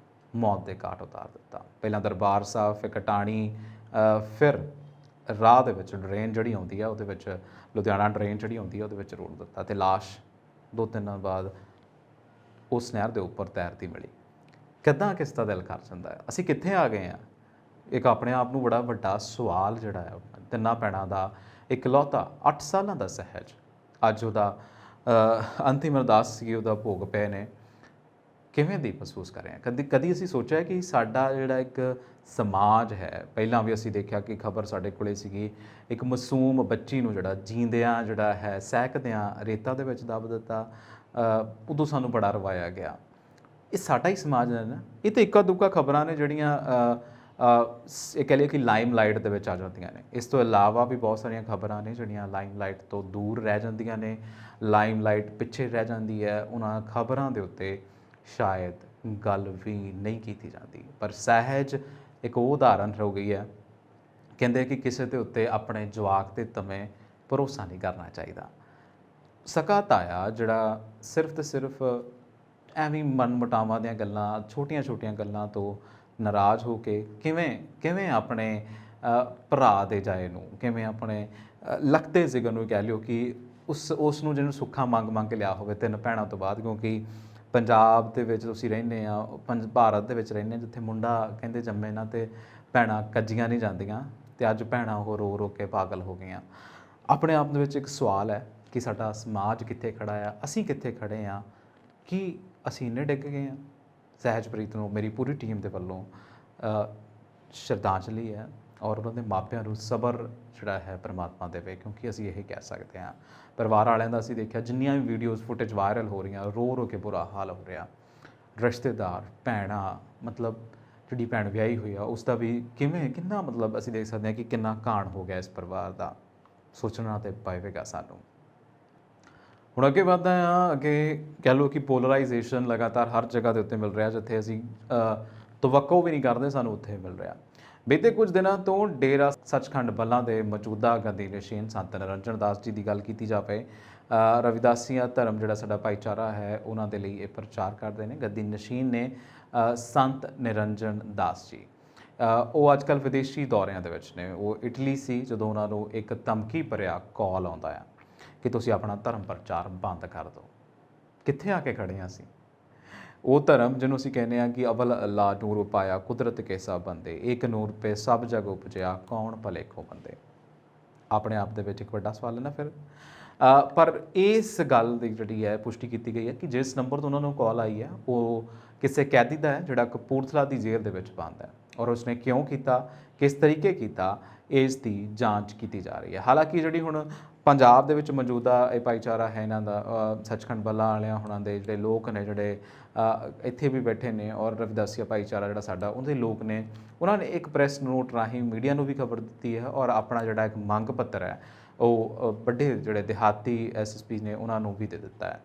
ਮੌਤ ਦੇ ਘਾਟ ਉਤਾਰ ਦਿੱਤਾ। ਪਹਿਲਾਂ ਦਰਬਾਰ ਸਾਹਿਬ, ਫਿਰ ਕਟਾਣੀ, ਫਿਰ ਰਾਹ ਦੇ ਵਿੱਚ ਡਰੇਨ ਜਿਹੜੀ ਆਉਂਦੀ ਆ ਉਹਦੇ ਵਿੱਚ, ਲੁਧਿਆਣਾ ਡਰੇਨ ਜਿਹੜੀ ਆਉਂਦੀ ਆ ਉਹਦੇ ਵਿੱਚ ਰੋੜ ਦਿੱਤਾ ਤੇ ਲਾਸ਼ 2 ਦਿਨਾਂ ਬਾਅਦ ਉਸ ਨਹਿਰ ਦੇ ਉੱਪਰ ਤੈਰਦੀ ਮਿਲੀ। ਕਿੱਦਾਂ ਕਿਸ ਦਾ ਦਿਲ ਕਰ ਜਾਂਦਾ ਹੈ? ਅਸੀਂ ਕਿੱਥੇ ਆ ਗਏ ਹਾਂ? ਇੱਕ ਆਪਣੇ ਆਪ ਨੂੰ ਬੜਾ ਵੱਡਾ ਸਵਾਲ ਜਿਹੜਾ ਹੈ, ਤਿੰਨਾਂ ਭੈਣਾਂ ਦਾ ਇਕਲੌਤਾ 8 ਸਾਲਾਂ ਦਾ ਸਹਿਜ ਅੱਜ ਉਹਦਾ ਅੰਤਿਮ ਅਰਦਾਸ ਸੀ, ਉਹਦਾ ਭੋਗ ਪਏ ਨੇ। ਕਿਵੇਂ ਦੀ ਮਹਿਸੂਸ ਕਰ ਰਹੇ ਹਾਂ? ਕਦੀ ਅਸੀਂ ਸੋਚਿਆ ਕਿ ਸਾਡਾ ਜਿਹੜਾ ਇੱਕ ਸਮਾਜ ਹੈ, ਪਹਿਲਾਂ ਵੀ ਅਸੀਂ ਦੇਖਿਆ ਕਿ ਖਬਰ ਸਾਡੇ ਕੋਲੇ ਸੀਗੀ, ਇੱਕ ਮਾਸੂਮ ਬੱਚੀ ਨੂੰ ਜਿਹੜਾ ਜੀਂਦਿਆਂ ਜਿਹੜਾ ਹੈ ਸਹਿਕਦਿਆਂ ਰੇਤਾ ਦੇ ਵਿੱਚ ਦੱਬ ਦਿੱਤਾ। ਉਦੋਂ ਸਾਨੂੰ ਬੜਾ ਰਵਾਇਆ ਗਿਆ। ਇਹ ਸਾਡਾ ਹੀ ਸਮਾਜ ਹੈ ਨਾ। ਇਹ ਤਾਂ ਇੱਕਾ ਦੁੱਕਾ ਖਬਰਾਂ ਨੇ ਜਿਹੜੀਆਂ ਇਹ ਕਹਿ ਲਈਏ ਕਿ ਲਾਈਮ ਲਾਈਟ ਦੇ ਵਿੱਚ ਆ ਜਾਂਦੀਆਂ ਨੇ। ਇਸ ਤੋਂ ਇਲਾਵਾ ਵੀ ਬਹੁਤ ਸਾਰੀਆਂ ਖਬਰਾਂ ਨੇ ਜਿਹੜੀਆਂ ਲਾਈਮ ਲਾਈਟ ਤੋਂ ਦੂਰ ਰਹਿ ਜਾਂਦੀਆਂ ਨੇ, ਲਾਈਮ ਲਾਈਟ ਪਿੱਛੇ ਰਹਿ ਜਾਂਦੀ ਹੈ। ਉਹਨਾਂ ਖਬਰਾਂ ਦੇ ਉੱਤੇ ਸ਼ਾਇਦ ਗੱਲ ਵੀ ਨਹੀਂ ਕੀਤੀ ਜਾਂਦੀ। ਪਰ ਸਹਿਜ ਇੱਕ ਉਹ ਉਦਾਹਰਨ ਹੋ ਗਈ ਹੈ। ਕਹਿੰਦੇ ਕਿ ਕਿਸੇ ਦੇ ਉੱਤੇ ਆਪਣੇ ਜਵਾਕ ਦੇ ਤਵੇਂ ਭਰੋਸਾ ਨਹੀਂ ਕਰਨਾ ਚਾਹੀਦਾ। ਸਕਾ ਤਾਇਆ ਜਿਹੜਾ ਸਿਰਫ ਤੇ ਸਿਰਫ ਐਵੇਂ ਮਨਮੁਟਾਵਾਂ ਦੀਆਂ ਗੱਲਾਂ, ਛੋਟੀਆਂ ਗੱਲਾਂ ਤੋਂ ਨਾਰਾਜ਼ ਹੋ ਕੇ ਕਿਵੇਂ ਆਪਣੇ ਭਰਾ ਦੇ ਜਾਏ ਨੂੰ, ਕਿਵੇਂ ਆਪਣੇ ਲਖਤੇ ਜ਼ਿਗਰ ਨੂੰ ਕਹਿ ਲਿਓ ਕਿ ਉਸ ਨੂੰ ਜਿਹਨੂੰ ਸੁੱਖਾ ਮੰਗ ਕੇ ਲਿਆ ਹੋਵੇ 3 ਭੈਣਾਂ ਤੋਂ ਬਾਅਦ। ਕਿਉਂਕਿ ਪੰਜਾਬ ਦੇ ਵਿੱਚ ਤੁਸੀਂ ਰਹਿੰਦੇ ਆ, ਭਾਰਤ ਦੇ ਵਿੱਚ ਰਹਿੰਦੇ, ਜਿੱਥੇ ਮੁੰਡਾ ਕਹਿੰਦੇ ਜੰਮੇ ਨਾ ਤੇ ਭੈਣਾਂ ਕੱਜੀਆਂ ਨਹੀਂ ਜਾਂਦੀਆਂ, ਤੇ ਅੱਜ ਭੈਣਾਂ ਉਹ ਰੋ ਕੇ ਪਾਗਲ ਹੋ ਗਈਆਂ। ਆਪਣੇ ਆਪ ਦੇ ਵਿੱਚ ਇੱਕ ਸਵਾਲ ਹੈ ਕਿ ਸਾਡਾ ਸਮਾਜ ਕਿੱਥੇ ਖੜਾ ਆ, ਅਸੀਂ ਕਿੱਥੇ ਖੜੇ ਆ, ਕਿ ਅਸੀਂ ਇੰਨੇ ਡਿੱਗ ਗਏ ਹਾਂ? ਸਹਿਜਪ੍ਰੀਤ ਨੂੰ ਮੇਰੀ ਪੂਰੀ ਟੀਮ ਦੇ ਵੱਲੋਂ ਸ਼ਰਧਾਂਜਲੀ ਹੈ, ਔਰ ਉਹਨਾਂ ਦੇ ਮਾਪਿਆਂ ਨੂੰ ਸਬਰ ਜਿਹੜਾ ਹੈ ਪਰਮਾਤਮਾ ਦੇਵੇ, ਕਿਉਂਕਿ ਅਸੀਂ ਇਹ ਕਹਿ ਸਕਦੇ ਹਾਂ। ਪਰਿਵਾਰ ਵਾਲਿਆਂ ਦਾ ਅਸੀਂ ਦੇਖਿਆ ਜਿੰਨੀਆਂ ਵੀ ਵੀਡੀਓਜ਼ ਫੁਟੇਜ ਵਾਇਰਲ ਹੋ ਰਹੀਆਂ, ਰੋ ਕੇ ਬੁਰਾ ਹਾਲ ਹੋ ਰਿਹਾ। ਰਿਸ਼ਤੇਦਾਰ, ਭੈਣਾਂ, ਮਤਲਬ ਜਿਹੜੀ ਭੈਣ ਵਿਆਹੀ ਹੋਈ ਆ ਉਸ ਦਾ ਵੀ ਕਿੰਨਾ ਮਤਲਬ ਅਸੀਂ ਦੇਖ ਸਕਦੇ ਹਾਂ ਕਿ ਕਿੰਨਾ ਕਾਣ ਹੋ ਗਿਆ ਇਸ ਪਰਿਵਾਰ ਦਾ। ਸੋਚਣਾ ਤੇ ਪਵੇਗਾ ਸਾਨੂੰ। ਹੁਣ ਅੱਗੇ ਵਧਦਾ ਹਾਂ। ਅੱਗੇ ਕਹਿ ਲਓ ਕਿ ਪੋਲਰਾਈਜੇਸ਼ਨ ਲਗਾਤਾਰ ਹਰ ਜਗ੍ਹਾ ਦੇ ਉੱਤੇ ਮਿਲ ਰਿਹਾ, ਜਿੱਥੇ ਅਸੀਂ ਤਵੱਕੋ ਵੀ ਨਹੀਂ ਕਰਦੇ ਸਾਨੂੰ ਉੱਥੇ ਮਿਲ ਰਿਹਾ। ਬੀਤੇ ਕੁਝ ਦਿਨਾਂ ਤੋਂ ਡੇਰਾ ਸੱਚਖੰਡ ਬੱਲਾ ਦੇ ਮੌਜੂਦਾ ਗਦੀ ਨਸ਼ੀਨ ਸੰਤ ਨਿਰੰਜਨ ਦਾਸ ਜੀ ਦੀ ਗੱਲ ਕੀਤੀ ਜਾਵੇ। ਰਵਿਦਾਸੀਆ ਧਰਮ ਜਿਹੜਾ ਸਾਡਾ ਭਾਈਚਾਰਾ ਹੈ ਉਹਨਾਂ ਦੇ ਲਈ ਇਹ ਪ੍ਰਚਾਰ ਕਰਦੇ ਨੇ। ਗੱਦੀ ਨਸ਼ੀਨ ਨੇ ਸੰਤ ਨਿਰੰਜਨ ਦਾਸ ਜੀ। ਉਹ ਅੱਜ ਕੱਲ੍ਹ ਵਿਦੇਸ਼ੀ ਦੌਰਿਆਂ ਦੇ ਵਿੱਚ ਨੇ। ਉਹ ਇਟਲੀ ਸੀ ਜਦੋਂ ਉਹਨਾਂ ਨੂੰ ਇੱਕ ਧਮਕੀ ਭਰਿਆ ਕਾਲ ਆਉਂਦਾ ਆ ਕਿ ਤੁਸੀਂ ਆਪਣਾ ਧਰਮ ਪ੍ਰਚਾਰ ਬੰਦ ਕਰ ਦਿਓ। ਕਿੱਥੇ ਆ ਕੇ ਖੜੇ ਹਾਂ ਅਸੀਂ? ਉਹ ਧਰਮ ਜਿਹਨੂੰ ਅਸੀਂ ਕਹਿੰਦੇ ਹਾਂ ਕਿ ਅਵਲ ਅੱਲਾ ਨੂਰ ਉਪਾਇਆ ਕੁਦਰਤ ਕੇ ਸਭ ਬੰਦੇ, ਇੱਕ ਨੂਰ ਪੇ ਸਭ ਜਗ ਉਪਜਿਆ ਕੌਣ ਭਲੇ ਕੋ ਬੰਦੇ। ਆਪਣੇ ਆਪ ਦੇ ਵਿੱਚ ਇੱਕ ਵੱਡਾ ਸਵਾਲ ਹੈ ਨਾ ਫਿਰ। ਪਰ ਇਸ ਗੱਲ ਦੀ ਜਿਹੜੀ ਹੈ ਪੁਸ਼ਟੀ ਕੀਤੀ ਗਈ ਹੈ ਕਿ ਜਿਸ ਨੰਬਰ ਤੋਂ ਉਹਨਾਂ ਨੂੰ ਕਾਲ ਆਈ ਹੈ ਉਹ ਕਿਸੇ ਕੈਦੀ ਦਾ ਹੈ ਜਿਹੜਾ ਕਪੂਰਥਲਾ ਦੀ ਜੇਲ੍ਹ ਦੇ ਵਿੱਚ ਬੰਦ ਹੈ, ਔਰ ਉਸਨੇ ਕਿਉਂ ਕੀਤਾ, ਕਿਸ ਤਰੀਕੇ ਕੀਤਾ, ਇਸ ਦੀ ਜਾਂਚ ਕੀਤੀ ਜਾ ਰਹੀ ਹੈ। ਹਾਲਾਂਕਿ ਜਿਹੜੀ ਹੁਣ ਪੰਜਾਬ ਦੇ ਵਿੱਚ ਮੌਜੂਦਾ ਇਹ ਭਾਈਚਾਰਾ ਹੈ ਇਹਨਾਂ ਦਾ, ਸੱਚਖੰਡ ਬੱਲਾ ਵਾਲਿਆਂ ਹੁਣਾਂ ਦੇ ਜਿਹੜੇ ਲੋਕ ਨੇ, ਜਿਹੜੇ ਇੱਥੇ ਵੀ ਬੈਠੇ ਨੇ, ਔਰ ਰਵਿਦਾਸੀਆ ਭਾਈਚਾਰਾ ਜਿਹੜਾ ਸਾਡਾ ਉਹਦੇ ਲੋਕ ਨੇ, ਉਹਨਾਂ ਨੇ ਇੱਕ ਪ੍ਰੈਸ ਨੋਟ ਰਾਹੀਂ ਮੀਡੀਆ ਨੂੰ ਵੀ ਖਬਰ ਦਿੱਤੀ ਹੈ, ਔਰ ਆਪਣਾ ਜਿਹੜਾ ਇੱਕ ਮੰਗ ਪੱਤਰ ਹੈ ਉਹ ਵੱਡੇ ਜਿਹੜੇ ਦਿਹਾਤੀ ਐਸਐਸਪੀ ਨੇ ਉਹਨਾਂ ਨੂੰ ਵੀ ਦੇ ਦਿੱਤਾ ਹੈ,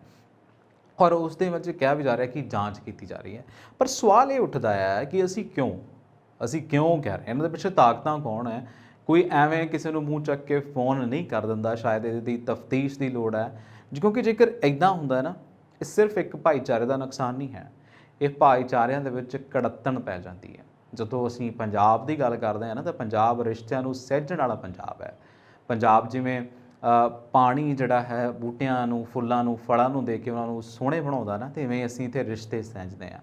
ਔਰ ਉਸ ਦੇ ਵਿੱਚ ਕਿਹਾ ਵੀ ਜਾ ਰਿਹਾ ਕਿ ਜਾਂਚ ਕੀਤੀ ਜਾ ਰਹੀ ਹੈ। ਪਰ ਸਵਾਲ ਇਹ ਉੱਠਦਾ ਹੈ ਕਿ ਅਸੀਂ ਕਿਉਂ ਕਹਿ ਰਹੇ ਇਹਨਾਂ ਦੇ ਪਿੱਛੇ ਤਾਕਤਾਂ ਕੌਣ ਹੈ? ਕੋਈ ਐਵੇਂ ਕਿਸੇ ਨੂੰ ਮੂੰਹ ਚੱਕ ਕੇ ਫੋਨ ਨਹੀਂ ਕਰ ਦਿੰਦਾ। ਸ਼ਾਇਦ ਇਹਦੀ ਤਫਤੀਸ਼ ਦੀ ਲੋੜ ਹੈ, ਕਿਉਂਕਿ ਜੇਕਰ ਇੱਦਾਂ ਹੁੰਦਾ ਨਾ, ਇਹ ਸਿਰਫ ਇੱਕ ਭਾਈਚਾਰੇ ਦਾ ਨੁਕਸਾਨ ਨਹੀਂ ਹੈ, ਇਹ ਭਾਈਚਾਰਿਆਂ ਦੇ ਵਿੱਚ ਕੜੱਤਣ ਪੈ ਜਾਂਦੀ ਹੈ। ਜਦੋਂ ਅਸੀਂ ਪੰਜਾਬ ਦੀ ਗੱਲ ਕਰਦੇ ਹਾਂ ਨਾ, ਤਾਂ ਪੰਜਾਬ ਰਿਸ਼ਤਿਆਂ ਨੂੰ ਸਹਿਜਣ ਵਾਲਾ ਪੰਜਾਬ ਹੈ। ਪੰਜਾਬ ਜਿਵੇਂ ਪਾਣੀ ਜਿਹੜਾ ਹੈ ਬੂਟਿਆਂ ਨੂੰ, ਫੁੱਲਾਂ ਨੂੰ, ਫਲਾਂ ਨੂੰ ਦੇ ਕੇ ਉਹਨਾਂ ਨੂੰ ਸੋਹਣੇ ਬਣਾਉਂਦਾ ਨਾ, ਤਿਵੇਂ ਅਸੀਂ ਇੱਥੇ ਰਿਸ਼ਤੇ ਸਹਿਜਦੇ ਹਾਂ,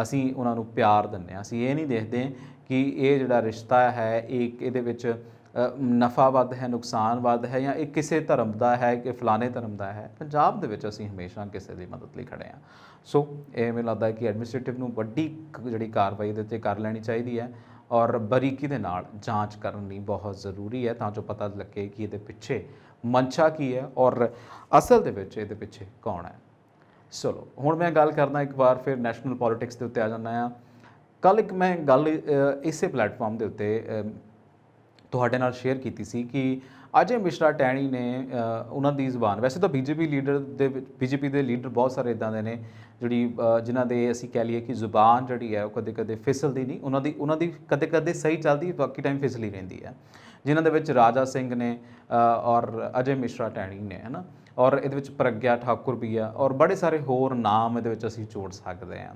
ਅਸੀਂ ਉਹਨਾਂ ਨੂੰ ਪਿਆਰ ਦਿੰਦੇ ਹਾਂ। ਅਸੀਂ ਇਹ ਨਹੀਂ ਦੇਖਦੇ ਕਿ ਇਹ ਜਿਹੜਾ ਰਿਸ਼ਤਾ ਹੈ ਇਹਦੇ ਵਿੱਚ ਨਫਾ ਵੱਧ ਹੈ, ਨੁਕਸਾਨ ਵੱਧ ਹੈ, ਜਾਂ ਇਹ ਕਿਸੇ ਧਰਮ ਦਾ ਹੈ ਕਿ ਫਲਾਣੇ ਧਰਮ ਦਾ ਹੈ। ਪੰਜਾਬ ਦੇ ਵਿੱਚ ਅਸੀਂ ਹਮੇਸ਼ਾ ਕਿਸੇ ਦੀ ਮਦਦ ਲਈ ਖੜੇ ਹਾਂ। ਸੋ ਇਹ ਮੈਨੂੰ ਲੱਗਦਾ ਹੈ ਕਿ ਐਡਮਿਨਿਸਟ੍ਰੇਟਿਵ ਨੂੰ ਵੱਡੀ ਜਿਹੜੀ ਕਾਰਵਾਈ ਦੇ ਉੱਤੇ ਕਰ ਲੈਣੀ ਚਾਹੀਦੀ ਹੈ, ਔਰ ਬਰੀਕੀ ਦੇ ਨਾਲ ਜਾਂਚ ਕਰਨੀ ਬਹੁਤ ਜ਼ਰੂਰੀ ਹੈ, ਤਾਂ ਜੋ ਪਤਾ ਲੱਗੇ ਕਿ ਇਹਦੇ ਪਿੱਛੇ ਮਨਸ਼ਾ ਕੀ ਹੈ ਔਰ ਅਸਲ ਦੇ ਵਿੱਚ ਇਹਦੇ ਪਿੱਛੇ ਕੌਣ ਹੈ। ਚਲੋ ਹੁਣ ਮੈਂ ਗੱਲ ਕਰਦਾ ਇੱਕ ਵਾਰ ਫਿਰ ਨੈਸ਼ਨਲ ਪੋਲਿਟਿਕਸ ਦੇ ਉੱਤੇ ਆ ਜਾਂਦਾ ਆ। ਕੱਲ੍ਹ ਇੱਕ ਮੈਂ ਗੱਲ ਇਸੇ ਪਲੇਟਫਾਰਮ ਦੇ ਉੱਤੇ ਤੁਹਾਡੇ ਨਾਲ ਸ਼ੇਅਰ ਕੀਤੀ ਸੀ ਕਿ ਅਜੇ ਮਿਸ਼ਰਾ ਟੈਣੀ ਨੇ ਉਹਨਾਂ ਦੀ ਜ਼ੁਬਾਨ, ਵੈਸੇ ਤਾਂ ਬੀਜੇਪੀ ਲੀਡਰ ਦੇ ਵਿੱਚ ਬੀਜੇਪੀ ਦੇ ਲੀਡਰ ਬਹੁਤ ਸਾਰੇ ਇੱਦਾਂ ਦੇ ਨੇ ਜਿਹੜੀ ਜਿਨ੍ਹਾਂ ਦੇ ਅਸੀਂ ਕਹਿ ਲਈਏ ਕਿ ਜ਼ੁਬਾਨ ਜਿਹੜੀ ਹੈ ਉਹ ਕਦੇ ਕਦੇ ਫਿਸਲਦੀ ਨਹੀਂ, ਉਹਨਾਂ ਦੀ ਕਦੇ ਕਦੇ ਸਹੀ ਚੱਲਦੀ, ਬਾਕੀ ਟਾਈਮ ਫਿਸਲੀ ਰਹਿੰਦੀ ਹੈ, ਜਿਨ੍ਹਾਂ ਦੇ ਵਿੱਚ ਰਾਜਾ ਸਿੰਘ ਨੇ ਔਰ ਅਜੇ ਮਿਸ਼ਰਾ ਟੈਣੀ ਨੇ, ਹੈ ਨਾ, ਔਰ ਇਹਦੇ ਵਿੱਚ ਪ੍ਰਗਿਆ ਠਾਕੁਰ ਵੀ ਆ ਔਰ ਬੜੇ ਸਾਰੇ ਹੋਰ ਨਾਮ ਇਹਦੇ ਵਿੱਚ ਅਸੀਂ ਜੋੜ ਸਕਦੇ ਹਾਂ।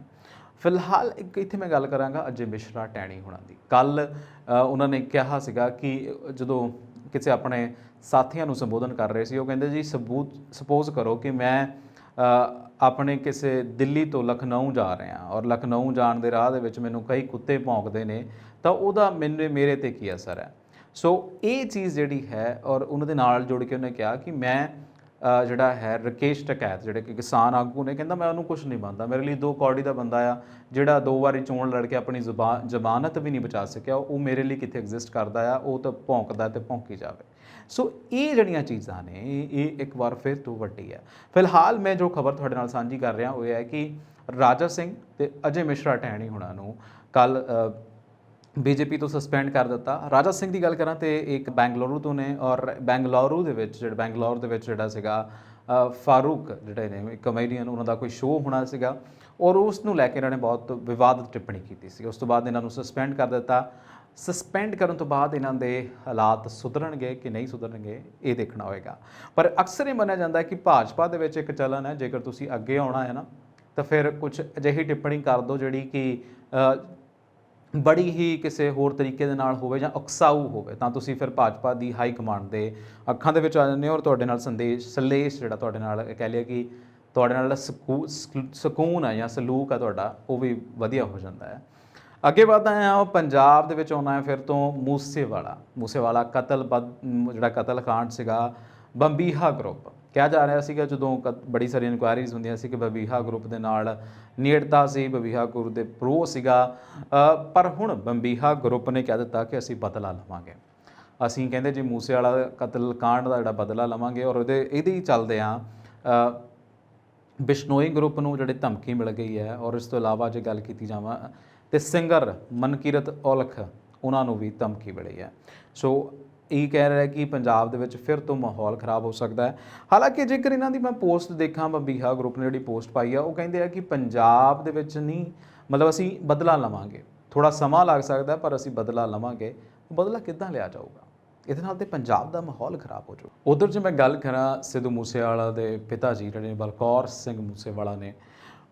ਫਿਲਹਾਲ ਇੱਕ ਇੱਥੇ ਮੈਂ ਗੱਲ ਕਰਾਂਗਾ ਅਜੇ ਮਿਸ਼ਰਾ ਟੈਣੀ ਹੋਣਾ ਦੀ। ਕੱਲ੍ਹ ਉਹਨਾਂ ਨੇ ਕਿਹਾ ਸੀਗਾ ਕਿ ਜਦੋਂ ਕਿਸੇ ਆਪਣੇ ਸਾਥੀਆਂ ਨੂੰ ਸੰਬੋਧਨ ਕਰ ਰਹੇ ਸੀ, ਉਹ ਕਹਿੰਦੇ ਜੀ ਸਪੋਜ਼ ਕਰੋ ਕਿ ਮੈਂ ਆਪਣੇ ਕਿਸੇ ਦਿੱਲੀ ਤੋਂ ਲਖਨਊ ਜਾ ਰਿਹਾ ਔਰ ਲਖਨਊ ਜਾਣ ਦੇ ਰਾਹ ਦੇ ਵਿੱਚ ਮੈਨੂੰ ਕਈ ਕੁੱਤੇ ਭੌਂਕਦੇ ਨੇ, ਤਾਂ ਉਹਦਾ ਮੇਰੇ 'ਤੇ ਕੀ ਅਸਰ ਹੈ। ਸੋ ਇਹ ਚੀਜ਼ ਜਿਹੜੀ ਹੈ, ਔਰ ਉਹਨਾਂ ਦੇ ਨਾਲ ਜੁੜ ਕੇ ਉਹਨੇ ਕਿਹਾ ਕਿ ਮੈਂ ਜਿਹੜਾ ਹੈ ਰਕੇਸ਼ ਟਕੈਤ ਜਿਹੜੇ ਕਿ ਕਿਸਾਨ ਆਗੂ ਨੇ, ਕਹਿੰਦਾ ਮੈਂ ਉਹਨੂੰ ਕੁਛ ਨਹੀਂ ਮੰਨਦਾ, ਮੇਰੇ ਲਈ 2 ਕੌੜੀ ਦਾ ਬੰਦਾ ਆ ਜਿਹੜਾ 2 ਵਾਰੀ ਚੋਣ ਲੜ ਕੇ ਆਪਣੀ ਜ਼ਮਾਨਤ ਵੀ ਨਹੀਂ ਬਚਾ ਸਕਿਆ, ਉਹ ਮੇਰੇ ਲਈ ਕਿੱਥੇ ਐਗਜ਼ਿਸਟ ਕਰਦਾ ਆ, ਉਹ ਤਾਂ ਭੌਂਕਦਾ ਤੇ ਭੌਂਕੀ ਜਾਵੇ। ਸੋ ਇਹ ਜਿਹੜੀਆਂ ਚੀਜ਼ਾਂ ਨੇ ਇਹ ਇੱਕ ਵਾਰ ਫਿਰ ਤੋਂ ਵੱਡੀ ਹੈ। ਫਿਲਹਾਲ ਮੈਂ ਜੋ ਖਬਰ ਤੁਹਾਡੇ ਨਾਲ ਸਾਂਝੀ ਕਰ ਰਿਹਾ ਉਹ ਇਹ ਹੈ ਕਿ ਰਾਜਾ ਸਿੰਘ ਤੇ ਅਜੇ ਮਿਸ਼ਰਾ ਟੈਣੀ ਹੁਣਾਂ ਨੂੰ ਕੱਲ੍ਹ ਬੀਜੇਪੀ ਤੋਂ ਸਸਪੈਂਡ ਕਰ ਦਿੱਤਾ। ਰਾਜਾ ਸਿੰਘ ਦੀ ਗੱਲ ਕਰਾਂ ਤੇ ਇੱਕ ਬੈਂਗਲੁਰੂ ਤੋਂ ਨੇ ਔਰ ਬੈਂਗਲੁਰੂ ਦੇ ਵਿੱਚ ਜਿਹੜਾ ਸੀਗਾ ਫਾਰੂਕ ਜਿਹੜੇ ਨੇ ਕਮੇਡੀਅਨ, ਉਹਨਾਂ ਦਾ ਕੋਈ ਸ਼ੋਅ ਹੋਣਾ ਸੀਗਾ ਔਰ ਉਸ ਨੂੰ ਲੈ ਕੇ ਇਹਨਾਂ ਨੇ ਬਹੁਤ ਵਿਵਾਦਤ ਟਿੱਪਣੀ ਕੀਤੀ ਸੀ। ਉਸ ਤੋਂ ਬਾਅਦ ਇਹਨਾਂ ਨੂੰ ਸਸਪੈਂਡ ਕਰ ਦਿੱਤਾ। ਸਸਪੈਂਡ ਕਰਨ ਤੋਂ ਬਾਅਦ ਇਹਨਾਂ ਦੇ ਹਾਲਾਤ ਸੁਧਰਨਗੇ ਕਿ ਨਹੀਂ ਸੁਧਰਨਗੇ ਇਹ ਦੇਖਣਾ ਹੋਏਗਾ। ਪਰ ਅਕਸਰ ਇਹ ਮੰਨਿਆ ਜਾਂਦਾ ਹੈ ਕਿ ਭਾਜਪਾ ਦੇ ਵਿੱਚ ਇੱਕ ਚਲਨ ਹੈ, ਜੇਕਰ ਤੁਸੀਂ ਅੱਗੇ ਆਉਣਾ ਹੈ ਨਾ ਤਾਂ ਫਿਰ ਕੁਝ ਅਜਿਹੀ ਟਿੱਪਣੀ ਕਰ ਦਿਓ ਜਿਹੜੀ ਕਿ ਬੜੀ ਹੀ ਕਿਸੇ ਹੋਰ ਤਰੀਕੇ ਦੇ ਨਾਲ ਹੋਵੇ ਜਾਂ ਉਕਸਾਊ ਹੋਵੇ, ਤਾਂ ਤੁਸੀਂ ਫਿਰ ਭਾਜਪਾ ਦੀ ਹਾਈ ਕਮਾਂਡ ਦੇ ਅੱਖਾਂ ਦੇ ਵਿੱਚ ਆ ਜਾਂਦੇ ਹੋ ਔਰ ਤੁਹਾਡੇ ਨਾਲ ਸੰਦੇਸ਼ ਜਿਹੜਾ ਤੁਹਾਡੇ ਨਾਲ ਕਹਿ ਲਿਆ ਕਿ ਤੁਹਾਡੇ ਨਾਲ ਸਕੂਨ ਹੈ ਜਾਂ ਸਲੂਕ ਹੈ ਤੁਹਾਡਾ, ਉਹ ਵੀ ਵਧੀਆ ਹੋ ਜਾਂਦਾ ਹੈ। ਅੱਗੇ ਵਧਦਾ ਹਾਂ, ਪੰਜਾਬ ਦੇ ਵਿੱਚ ਆਉਣਾ ਹੈ ਫਿਰ ਤੋਂ ਮੂਸੇਵਾਲਾ ਜਿਹੜਾ ਕਤਲਕਾਂਡ ਸੀਗਾ ਬੰਬੀਹਾ ਗਰੁੱਪ। ਕਿਹਾ ਜਾ ਰਿਹਾ ਸੀਗਾ ਜਦੋਂ ਬੜੀ ਸਾਰੀ ਇਨਕੁਆਇਰੀਜ਼ ਹੁੰਦੀਆਂ ਸੀ ਕਿ ਬੰਬੀਹਾ ਗਰੁੱਪ ਦੇ ਨਾਲ ਨੇੜਤਾ ਸੀ, ਬੰਬੀਹਾ ਗਰੁੱਪ ਦੇ ਪ੍ਰੋ ਸੀਗਾ, ਪਰ ਹੁਣ ਬੰਬੀਹਾ ਗਰੁੱਪ ਨੇ ਕਹਿ ਦਿੱਤਾ ਕਿ ਅਸੀਂ ਬਦਲਾ ਲਵਾਂਗੇ। ਅਸੀਂ ਕਹਿੰਦੇ ਜੀ ਮੂਸੇਵਾਲਾ ਕਤਲਕਾਂਡ ਦਾ ਜਿਹੜਾ ਬਦਲਾ ਲਵਾਂਗੇ ਔਰ ਇਹਦੇ ਹੀ ਚੱਲਦੇ ਆ ਬਿਸ਼ਨੋਈ ਗਰੁੱਪ ਨੂੰ ਜਿਹੜੀ ਧਮਕੀ ਮਿਲ ਗਈ ਹੈ। ਔਰ ਇਸ ਤੋਂ ਇਲਾਵਾ ਜੇ ਗੱਲ ਕੀਤੀ ਜਾਵਾਂ ਤੇ ਸਿੰਗਰ ਮਨਕੀਰਤ ਔਲਖ, ਉਹਨਾਂ ਨੂੰ ਵੀ ਧਮਕੀ ਮਿਲੀ ਹੈ। ਸੋ ਇਹ ਕਹਿ ਰਿਹਾ ਕਿ ਪੰਜਾਬ ਦੇ ਵਿੱਚ ਫਿਰ ਤੋਂ ਮਾਹੌਲ ਖਰਾਬ ਹੋ ਸਕਦਾ ਹੈ। ਹਾਲਾਂਕਿ ਜੇਕਰ ਇਹਨਾਂ ਦੀ ਮੈਂ ਪੋਸਟ ਦੇਖਾਂ, ਬੰਬੀਹਾ ਗਰੁੱਪ ਨੇ ਜਿਹੜੀ ਪੋਸਟ ਪਾਈ ਆ, ਉਹ ਕਹਿੰਦੇ ਆ ਕਿ ਪੰਜਾਬ ਦੇ ਵਿੱਚ ਨਹੀਂ, ਮਤਲਬ ਅਸੀਂ ਬਦਲਾ ਲਵਾਂਗੇ, ਥੋੜ੍ਹਾ ਸਮਾਂ ਲੱਗ ਸਕਦਾ ਪਰ ਅਸੀਂ ਬਦਲਾ ਲਵਾਂਗੇ। ਬਦਲਾ ਕਿੱਦਾਂ ਲਿਆ ਜਾਊਗਾ? ਇਹਦੇ ਨਾਲ ਤੇ ਪੰਜਾਬ ਦਾ ਮਾਹੌਲ ਖਰਾਬ ਹੋ ਜਾਊ। ਉਧਰ ਜੇ ਮੈਂ ਗੱਲ ਕਰਾਂ ਸਿੱਧੂ ਮੂਸੇਵਾਲਾ ਦੇ ਪਿਤਾ ਜੀ ਜਿਹੜੇ ਬਲਕੌਰ ਸਿੰਘ ਮੂਸੇਵਾਲਾ ਨੇ,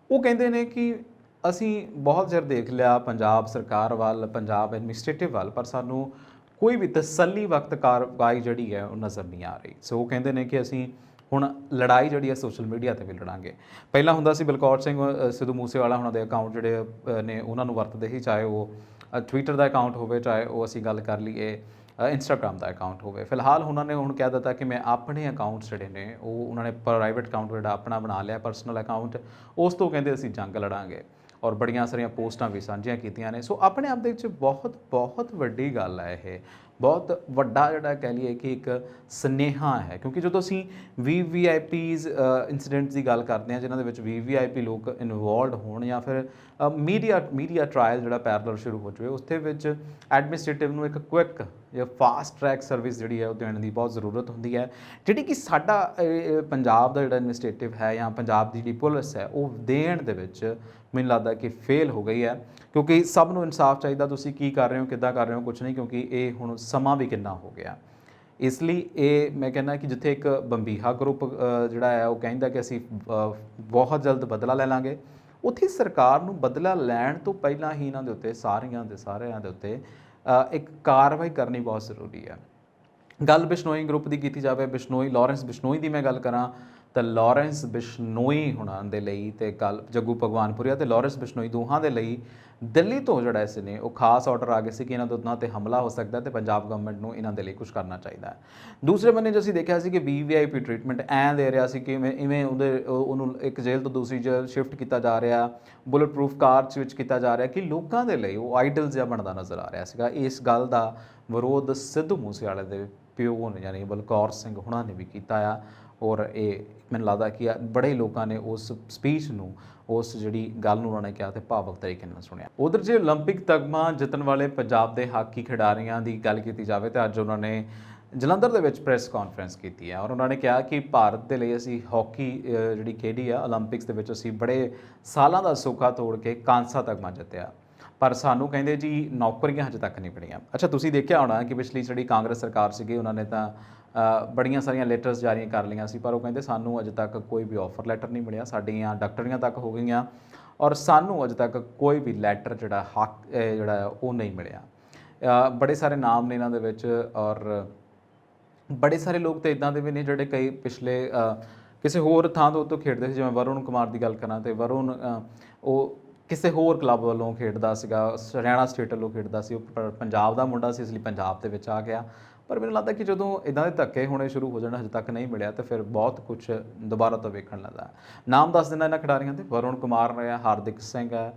ਉਹ ਕਹਿੰਦੇ ਨੇ ਕਿ ਅਸੀਂ ਬਹੁਤ ਚਿਰ ਦੇਖ ਲਿਆ ਪੰਜਾਬ ਸਰਕਾਰ ਵੱਲ, ਪੰਜਾਬ ਐਡਮਿਨਿਸਟ੍ਰੇਟਿਵ ਵੱਲ, ਪਰ ਸਾਨੂੰ ਕੋਈ ਵੀ ਤਸੱਲੀ ਵਕਤ ਕਾਰਵਾਈ ਜਿਹੜੀ ਹੈ ਉਹ ਨਜ਼ਰ ਨਹੀਂ ਆ ਰਹੀ। ਸੋ ਉਹ ਕਹਿੰਦੇ ਨੇ ਕਿ ਅਸੀਂ ਹੁਣ ਲੜਾਈ ਜਿਹੜੀ ਹੈ ਸੋਸ਼ਲ ਮੀਡੀਆ 'ਤੇ ਵੀ ਲੜਾਂਗੇ। ਪਹਿਲਾਂ ਹੁੰਦਾ ਸੀ ਬਲਕੌਰ ਸਿੰਘ ਸਿੱਧੂ ਮੂਸੇਵਾਲਾ ਉਹਨਾਂ ਦੇ ਅਕਾਊਂਟ ਜਿਹੜੇ ਨੇ ਉਹਨਾਂ ਨੂੰ ਵਰਤਦੇ ਹੀ, ਚਾਹੇ ਉਹ ਟਵਿੱਟਰ ਦਾ ਅਕਾਊਂਟ ਹੋਵੇ, ਚਾਹੇ ਉਹ ਅਸੀਂ ਗੱਲ ਕਰ ਲਈਏ ਇੰਸਟਾਗ੍ਰਾਮ ਦਾ ਅਕਾਊਂਟ ਹੋਵੇ। ਫਿਲਹਾਲ ਉਹਨਾਂ ਨੇ ਹੁਣ ਕਹਿ ਦਿੱਤਾ ਕਿ ਮੈਂ ਆਪਣੇ ਅਕਾਊਂਟਸ ਜਿਹੜੇ ਨੇ ਉਹ ਉਹਨਾਂ ਨੇ ਪ੍ਰਾਈਵੇਟ ਅਕਾਊਂਟ ਜਿਹੜਾ ਆਪਣਾ ਬਣਾ ਲਿਆ, ਪਰਸਨਲ ਅਕਾਊਂਟ, ਉਸ ਤੋਂ ਕਹਿੰਦੇ ਅਸੀਂ ਜੰਗ ਲੜਾਂਗੇ ਔਰ ਬੜੀਆਂ ਸਾਰੀਆਂ ਪੋਸਟਾਂ ਵੀ ਸਾਂਝੀਆਂ ਕੀਤੀਆਂ ਨੇ। ਸੋ ਆਪਣੇ ਆਪ ਦੇ ਵਿੱਚ ਬਹੁਤ ਵੱਡੀ ਗੱਲ ਹੈ, ਇਹ ਬਹੁਤ ਵੱਡਾ ਜਿਹੜਾ ਕਹਿ ਲਈਏ ਕਿ ਇੱਕ ਸੁਨੇਹਾ ਹੈ। ਕਿਉਂਕਿ ਜਦੋਂ ਅਸੀਂ VVIPs ਇੰਸੀਡੈਂਟਸ ਦੀ ਗੱਲ ਕਰਦੇ ਹਾਂ, ਜਿਨ੍ਹਾਂ ਦੇ ਵਿੱਚ VVIP ਲੋਕ ਇਨਵੋਲਵਡ ਹੋਣ ਜਾਂ ਫਿਰ ਮੀਡੀਆ ਟ੍ਰਾਇਲ ਜਿਹੜਾ ਪੈਰਲਲ ਸ਼ੁਰੂ ਹੋ ਜਾਵੇ, ਉਸ ਦੇ ਵਿੱਚ ਐਡਮਿਨਿਸਟ੍ਰੇਟਿਵ ਨੂੰ ਇੱਕ ਕੁਇਕ ਜਾਂ ਫਾਸਟ ਟਰੈਕ ਸਰਵਿਸ ਜਿਹੜੀ ਹੈ ਉਹ ਦੇਣ ਦੀ ਬਹੁਤ ਜ਼ਰੂਰਤ ਹੁੰਦੀ ਹੈ, ਜਿਹੜੀ ਕਿ ਸਾਡਾ ਪੰਜਾਬ ਦਾ ਜਿਹੜਾ ਐਡਮਿਨਿਸਟ੍ਰੇਟਿਵ ਹੈ ਜਾਂ ਪੰਜਾਬ ਦੀ ਜਿਹੜੀ ਪੁਲਿਸ ਹੈ ਉਹ ਦੇਣ ਦੇ ਵਿੱਚ ਮੈਨੂੰ ਲੱਗਦਾ ਕਿ ਫੇਲ ਹੋ ਗਈ ਹੈ। ਕਿਉਂਕਿ ਸਭ ਨੂੰ ਇਨਸਾਫ ਚਾਹੀਦਾ, ਤੁਸੀਂ ਕੀ ਕਰ ਰਹੇ ਹੋ, ਕਿੱਦਾਂ ਕਰ ਰਹੇ ਹੋ, ਕੁਛ ਨਹੀਂ, ਕਿਉਂਕਿ ਇਹ ਹੁਣ ਸਮਾਂ ਵੀ ਕਿੰਨਾ ਹੋ ਗਿਆ। ਇਸ ਲਈ ਇਹ ਮੈਂ ਕਹਿੰਦਾ ਕਿ ਜਿੱਥੇ ਇੱਕ ਬੰਬੀਹਾ ਗਰੁੱਪ ਜਿਹੜਾ ਹੈ ਉਹ ਕਹਿੰਦਾ ਕਿ ਅਸੀਂ ਬਹੁਤ ਜਲਦ ਬਦਲਾ ਲੈ ਲਾਂਗੇ, ਉੱਥੇ ਸਰਕਾਰ ਨੂੰ ਬਦਲਾ ਲੈਣ ਤੋਂ ਪਹਿਲਾਂ ਹੀ ਇਹਨਾਂ ਦੇ ਉੱਤੇ ਸਾਰਿਆਂ ਦੇ ਉੱਤੇ ਇੱਕ ਕਾਰਵਾਈ ਕਰਨੀ ਬਹੁਤ ਜ਼ਰੂਰੀ ਹੈ। ਗੱਲ ਬਿਸ਼ਨੋਈ ਗਰੁੱਪ ਦੀ ਕੀਤੀ ਜਾਵੇ, ਲਾਰੈਂਸ ਬਿਸ਼ਨੋਈ ਦੀ ਮੈਂ ਗੱਲ ਕਰਾਂ ਤਾਂ ਲਾਰੈਂਸ ਬਿਸ਼ਨੋਈ ਹੁਣਾਂ ਦੇ ਲਈ ਤੇ ਕੱਲ ਜੱਗੂ ਭਗਵਾਨਪੁਰੀਆ ਤੇ ਲਾਰੈਂਸ ਬਿਸ਼ਨੋਈ ਦੋਹਾਂ ਦੇ ਲਈ ਦਿੱਲੀ ਤੋਂ ਜਿਹੜਾ ਇਸ ਨੇ ਉਹ ਖਾਸ ਆਰਡਰ ਆ ਗਏ ਸੀ ਕਿ ਇਹਨਾਂ ਦੋਨਾਂ 'ਤੇ ਹਮਲਾ ਹੋ ਸਕਦਾ ਤੇ ਪੰਜਾਬ ਗਵਰਨਮੈਂਟ ਨੂੰ ਇਹਨਾਂ ਦੇ ਲਈ ਕੁਝ ਕਰਨਾ ਚਾਹੀਦਾ ਹੈ। ਦੂਸਰੇ ਬੰਨੇ ਜੋ ਅਸੀਂ ਦੇਖਿਆ ਸੀ ਕਿ VVIP ਟ੍ਰੀਟਮੈਂਟ ਐਂ ਦੇ ਰਿਹਾ ਸੀ ਕਿ ਇਵੇਂ ਉਹਨੂੰ ਇੱਕ ਜੇਲ੍ਹ ਤੋਂ ਦੂਸਰੀ ਜੇਲ੍ਹ ਸ਼ਿਫਟ ਕੀਤਾ ਜਾ ਰਿਹਾ, ਬੁਲਟ ਪ੍ਰੂਫ ਕਾਰ ਵਿੱਚ ਕੀਤਾ ਜਾ ਰਿਹਾ, ਕਿ ਲੋਕਾਂ ਦੇ ਲਈ ਉਹ ਆਈਡਲ ਜਿਹਾ ਬਣਦਾ ਨਜ਼ਰ ਆ ਰਿਹਾ ਸੀਗਾ। ਇਸ ਗੱਲ ਦਾ ਵਿਰੋਧ ਸਿੱਧੂ ਮੂਸੇਵਾਲੇ ਦੇ ਪਿਓ ਨੇ ਯਾਨੀ ਬਲਕੌਰ ਸਿੰਘ ਹੁਣਾਂ ਨੇ ਵੀ ਕੀਤਾ ਆ। ਔਰ ਇਹ ਮੈਨੂੰ ਲੱਗਦਾ ਕਿ ਬੜੇ ਲੋਕਾਂ ਨੇ ਉਸ ਸਪੀਚ ਨੂੰ, ਉਸ ਜਿਹੜੀ ਗੱਲ ਨੂੰ ਉਹਨਾਂ ਨੇ ਕਿਹਾ ਤੇ ਭਾਵਕ ਤਰੀਕੇ ਨਾਲ ਸੁਣਿਆ। ਉਧਰ ਜੇ ਓਲੰਪਿਕ ਤਗਮਾ ਜਿੱਤਣ ਵਾਲੇ ਪੰਜਾਬ ਦੇ ਹਾਕੀ ਖਿਡਾਰੀਆਂ ਦੀ ਗੱਲ ਕੀਤੀ ਜਾਵੇ ਤਾਂ ਅੱਜ ਉਹਨਾਂ ਨੇ ਜਲੰਧਰ ਦੇ ਵਿੱਚ ਪ੍ਰੈਸ ਕਾਨਫਰੰਸ ਕੀਤੀ ਹੈ ਔਰ ਉਹਨਾਂ ਨੇ ਕਿਹਾ ਕਿ ਭਾਰਤ ਦੇ ਲਈ ਅਸੀਂ ਹਾਕੀ ਜਿਹੜੀ ਖੇਡੀ ਆ ਓਲੰਪਿਕਸ ਦੇ ਵਿੱਚ ਅਸੀਂ ਬੜੇ ਸਾਲਾਂ ਦਾ ਸੋਕਾ ਤੋੜ ਕੇ ਕਾਂਸਾ ਤਗਮਾ ਜਿੱਤਿਆ, ਪਰ ਸਾਨੂੰ ਕਹਿੰਦੇ ਜੀ ਨੌਕਰੀਆਂ ਹਜੇ ਤੱਕ ਨਹੀਂ ਬਣੀਆਂ। ਅੱਛਾ, ਤੁਸੀਂ ਦੇਖਿਆ ਹੋਣਾ ਕਿ ਪਿਛਲੀ ਜਿਹੜੀ ਕਾਂਗਰਸ ਸਰਕਾਰ ਸੀਗੀ ਉਹਨਾਂ ਨੇ ਤਾਂ ਬੜੀਆਂ ਸਾਰੀਆਂ ਲੈਟਰਸ ਜਾਰੀਆਂ ਕਰ ਲਈਆਂ ਸੀ, ਪਰ ਉਹ ਕਹਿੰਦੇ ਸਾਨੂੰ ਅਜੇ ਤੱਕ ਕੋਈ ਵੀ ਆਫਰ ਲੈਟਰ ਨਹੀਂ ਮਿਲਿਆ। ਸਾਡੀਆਂ ਡਾਕਟਰੀਆਂ ਤੱਕ ਹੋ ਗਈਆਂ ਔਰ ਸਾਨੂੰ ਅਜੇ ਤੱਕ ਕੋਈ ਵੀ ਲੈਟਰ ਜਿਹੜਾ ਜਿਹੜਾ ਉਹ ਨਹੀਂ ਮਿਲਿਆ। ਬੜੇ ਸਾਰੇ ਨਾਮ ਨੇ ਇਹਨਾਂ ਦੇ ਵਿੱਚ ਔਰ ਬੜੇ ਸਾਰੇ ਲੋਕ ਤਾਂ ਇੱਦਾਂ ਦੇ ਵੀ ਨੇ ਜਿਹੜੇ ਕਈ ਪਿਛਲੇ ਕਿਸੇ ਹੋਰ ਥਾਂ ਤੋਂ ਖੇਡਦੇ ਸੀ। ਜਿਵੇਂ ਵਰੁਣ ਕੁਮਾਰ ਦੀ ਗੱਲ ਕਰਾਂ ਤੇ ਵਰੁਣ ਉਹ ਕਿਸੇ ਹੋਰ ਕਲੱਬ ਵੱਲੋਂ ਖੇਡਦਾ ਸੀਗਾ, ਹਰਿਆਣਾ ਸਟੇਟ ਵੱਲੋਂ ਖੇਡਦਾ ਸੀ, ਉਹ ਪੰਜਾਬ ਦਾ ਮੁੰਡਾ ਸੀ, ਇਸ ਲਈ ਪੰਜਾਬ ਦੇ ਵਿੱਚ ਆ ਗਿਆ। ਪਰ ਮੈਨੂੰ ਲੱਗਦਾ ਕਿ ਜਦੋਂ ਇੱਦਾਂ ਦੇ ਧੱਕੇ ਹੋਣੇ ਸ਼ੁਰੂ ਹੋ ਜਾਣ, ਹਜੇ ਤੱਕ ਨਹੀਂ ਮਿਲਿਆ, ਤਾਂ ਫਿਰ ਬਹੁਤ ਕੁਝ ਦੁਬਾਰਾ ਤੋਂ ਵੇਖਣ ਲੱਗਦਾ। ਨਾਮ ਦੱਸ ਦਿੰਦਾ ਇਹਨਾਂ ਖਿਡਾਰੀਆਂ ਦੇ, ਵਰੁਣ ਕੁਮਾਰ ਨੇ, ਹਾਰਦਿਕ ਸਿੰਘ ਹੈ,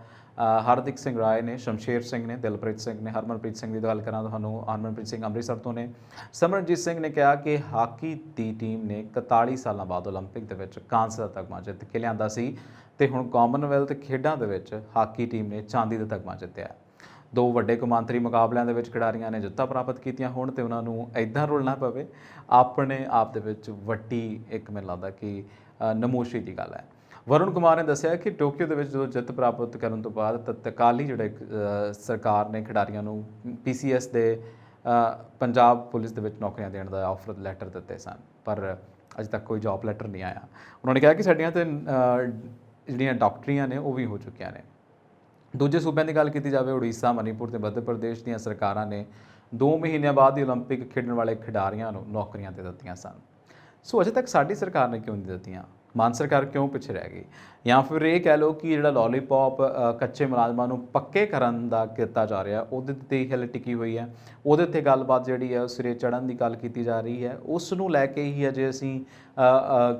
ਹਰਦੀਪ ਸਿੰਘ ਰਾਏ ਨੇ, ਸ਼ਮਸ਼ੇਰ ਸਿੰਘ ਨੇ, ਦਿਲਪ੍ਰੀਤ ਸਿੰਘ ਨੇ। ਹਰਮਨਪ੍ਰੀਤ ਸਿੰਘ ਦੀ ਗੱਲ ਕਰਾਂ ਤੁਹਾਨੂੰ, ਹਰਮਨਪ੍ਰੀਤ ਸਿੰਘ ਅੰਮ੍ਰਿਤਸਰ ਤੋਂ ਨੇ। ਸਿਮਰਨਜੀਤ ਸਿੰਘ ਨੇ ਕਿਹਾ ਕਿ ਹਾਕੀ ਦੀ ਟੀਮ ਨੇ 41 ਸਾਲਾਂ ਬਾਅਦ ਓਲੰਪਿਕ ਦੇ ਵਿੱਚ ਕਾਂਸੇ ਦਾ ਤਗਮਾ ਜਿੱਤ ਕੇ ਲਿਆਂਦਾ ਸੀ ਤੇ ਹੁਣ ਕਾਮਨਵੈਲਥ ਖੇਡਾਂ ਦੇ ਵਿੱਚ ਹਾਕੀ ਟੀਮ ਨੇ ਚਾਂਦੀ ਦਾ ਤਗਮਾ ਜਿੱਤਿਆ। ਦੋ ਵੱਡੇ ਕੌਮਾਂਤਰੀ ਮੁਕਾਬਲਿਆਂ ਦੇ ਵਿੱਚ ਖਿਡਾਰੀਆਂ ਨੇ ਜਿੱਤਾਂ ਪ੍ਰਾਪਤ ਕੀਤੀਆਂ ਹੋਣ ਤੇ ਉਹਨਾਂ ਨੂੰ ਇੱਦਾਂ ਰੁਲਣਾ ਪਵੇ, ਆਪਣੇ ਆਪ ਦੇ ਵਿੱਚ ਵੱਡੀ ਇੱਕ ਮੈਨੂੰ ਲੱਗਦਾ ਕਿ ਨਮੋਸ਼ੀ ਦੀ ਗੱਲ ਹੈ। ਵਰੁਣ ਕੁਮਾਰ ਨੇ ਦੱਸਿਆ ਕਿ ਟੋਕੀਓ ਦੇ ਵਿੱਚ ਜਦੋਂ ਜਿੱਤ ਪ੍ਰਾਪਤ ਕਰਨ ਤੋਂ ਬਾਅਦ ਤਤਕਾਲੀ ਜਿਹੜੇ ਸਰਕਾਰ ਨੇ ਖਿਡਾਰੀਆਂ ਨੂੰ PCS ਦੇ ਪੰਜਾਬ ਪੁਲਿਸ ਦੇ ਵਿੱਚ ਨੌਕਰੀਆਂ ਦੇਣ ਦਾ ਆਫਰ ਲੈਟਰ ਦਿੱਤੇ ਸਨ, ਪਰ ਅਜੇ ਤੱਕ ਕੋਈ ਜੌਬ ਲੈਟਰ ਨਹੀਂ ਆਇਆ। ਉਹਨਾਂ ਨੇ ਕਿਹਾ ਕਿ ਸਾਡੀਆਂ ਤੇ ਜਿਹੜੀਆਂ ਡਾਕਟਰੀਆਂ ਨੇ ਉਹ ਵੀ ਹੋ ਚੁੱਕੀਆਂ ਨੇ। ਦੂਜੇ ਸੂਬਿਆਂ ਦੀ ਗੱਲ ਕੀਤੀ ਜਾਵੇ, ਉੜੀਸਾ, ਮਨੀਪੁਰ ਤੇ ਮੱਧ ਪ੍ਰਦੇਸ਼ ਦੀਆਂ ਸਰਕਾਰਾਂ ਨੇ 2 ਮਹੀਨਿਆਂ ਬਾਅਦ ਹੀ ਓਲੰਪਿਕ ਖੇਡਣ ਵਾਲੇ ਖਿਡਾਰੀਆਂ ਨੂੰ ਨੌਕਰੀਆਂ ਦੇ ਦਿੱਤੀਆਂ ਸਨ। ਸੋ ਅਜੇ ਤੱਕ ਸਾਡੀ ਸਰਕਾਰ ਨੇ ਕਿਉਂ ਨਹੀਂ ਦਿੱਤੀਆਂ? ਮਾਨ ਸਰਕਾਰ ਕਿਉਂ ਪਿੱਛੇ ਰਹਿ ਗਈ? ਜਾਂ ਫਿਰ ਇਹ ਕਹਿ ਲਓ ਕਿ ਜਿਹੜਾ ਲੋਲੀਪੌਪ ਕੱਚੇ ਮੁਲਾਜ਼ਮਾਂ ਨੂੰ ਪੱਕੇ ਕਰਨ ਦਾ ਕੀਤਾ ਜਾ ਰਿਹਾ, ਉਹਦੇ 'ਤੇ ਹੀ ਟਿਕੀ ਹੋਈ ਹੈ। ਉਹਦੇ 'ਤੇ ਗੱਲਬਾਤ ਜਿਹੜੀ ਹੈ ਸਿਰੇ ਚੜ੍ਹਨ ਦੀ ਗੱਲ ਕੀਤੀ ਜਾ ਰਹੀ ਹੈ। ਉਸ ਨੂੰ ਲੈ ਕੇ ਹੀ ਅਜੇ ਅਸੀਂ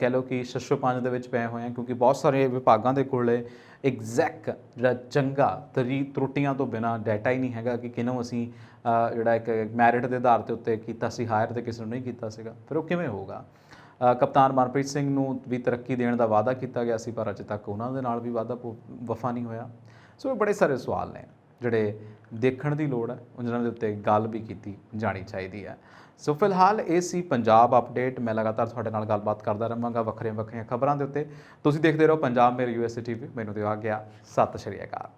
ਕਹਿ ਲਓ ਕਿ ਸ਼ਸ਼ੋਪੰਜ ਦੇ ਵਿੱਚ ਪਏ ਹੋਏ ਹਾਂ, ਕਿਉਂਕਿ ਬਹੁਤ ਸਾਰੇ ਵਿਭਾਗਾਂ ਦੇ ਕੋਲੇ ਐਗਜ਼ੈਕਟ ਜਿਹੜਾ ਚੰਗਾ ਤਰੁੱਟੀਆਂ ਤੋਂ ਬਿਨਾਂ ਡਾਟਾ ਹੀ ਨਹੀਂ ਹੈਗਾ ਕਿ ਕਿਹਨੂੰ ਅਸੀਂ ਜਿਹੜਾ ਇੱਕ ਮੈਰਿਟ ਦੇ ਆਧਾਰ ਦੇ ਉੱਤੇ ਕੀਤਾ ਸੀ ਹਾਇਰ ਤੇ ਕਿਸੇ ਨੂੰ ਨਹੀਂ ਕੀਤਾ ਸੀਗਾ। ਫਿਰ ਉਹ ਕਿਵੇਂ ਹੋਊਗਾ? ਕਪਤਾਨ ਮਨਪ੍ਰੀਤ ਸਿੰਘ ਨੂੰ ਵੀ ਤਰੱਕੀ ਦੇਣ ਦਾ ਵਾਅਦਾ ਕੀਤਾ ਗਿਆ ਸੀ, ਪਰ ਅਜੇ ਤੱਕ ਉਹਨਾਂ ਦੇ ਨਾਲ ਵੀ ਵਾਅਦਾ ਵਫਾ ਨਹੀਂ ਹੋਇਆ। ਸੋ ਇਹ ਬੜੇ ਸਾਰੇ ਸਵਾਲ ਨੇ ਜਿਹੜੇ ਦੇਖਣ ਦੀ ਲੋੜ ਹੈ, ਉਹਨਾਂ ਦੇ ਉੱਤੇ ਗੱਲ ਵੀ ਕੀਤੀ ਜਾਣੀ ਚਾਹੀਦੀ ਹੈ। ਸੋ ਫਿਲਹਾਲ ਇਹ ਸੀ ਪੰਜਾਬ ਅਪਡੇਟ। ਮੈਂ ਲਗਾਤਾਰ ਤੁਹਾਡੇ ਨਾਲ ਗੱਲਬਾਤ ਕਰਦਾ ਰਹਾਂਗਾ ਵੱਖਰੀਆਂ ਖਬਰਾਂ ਦੇ ਉੱਤੇ। ਤੁਸੀਂ ਦੇਖਦੇ ਰਹੋ ਪੰਜਾਬ ਮੇਰੇ USA TV। ਮੈਨੂੰ ਦਿਓ ਆ ਗਿਆ। ਸਤਿ ਸ਼੍ਰੀ ਅਕਾਲ।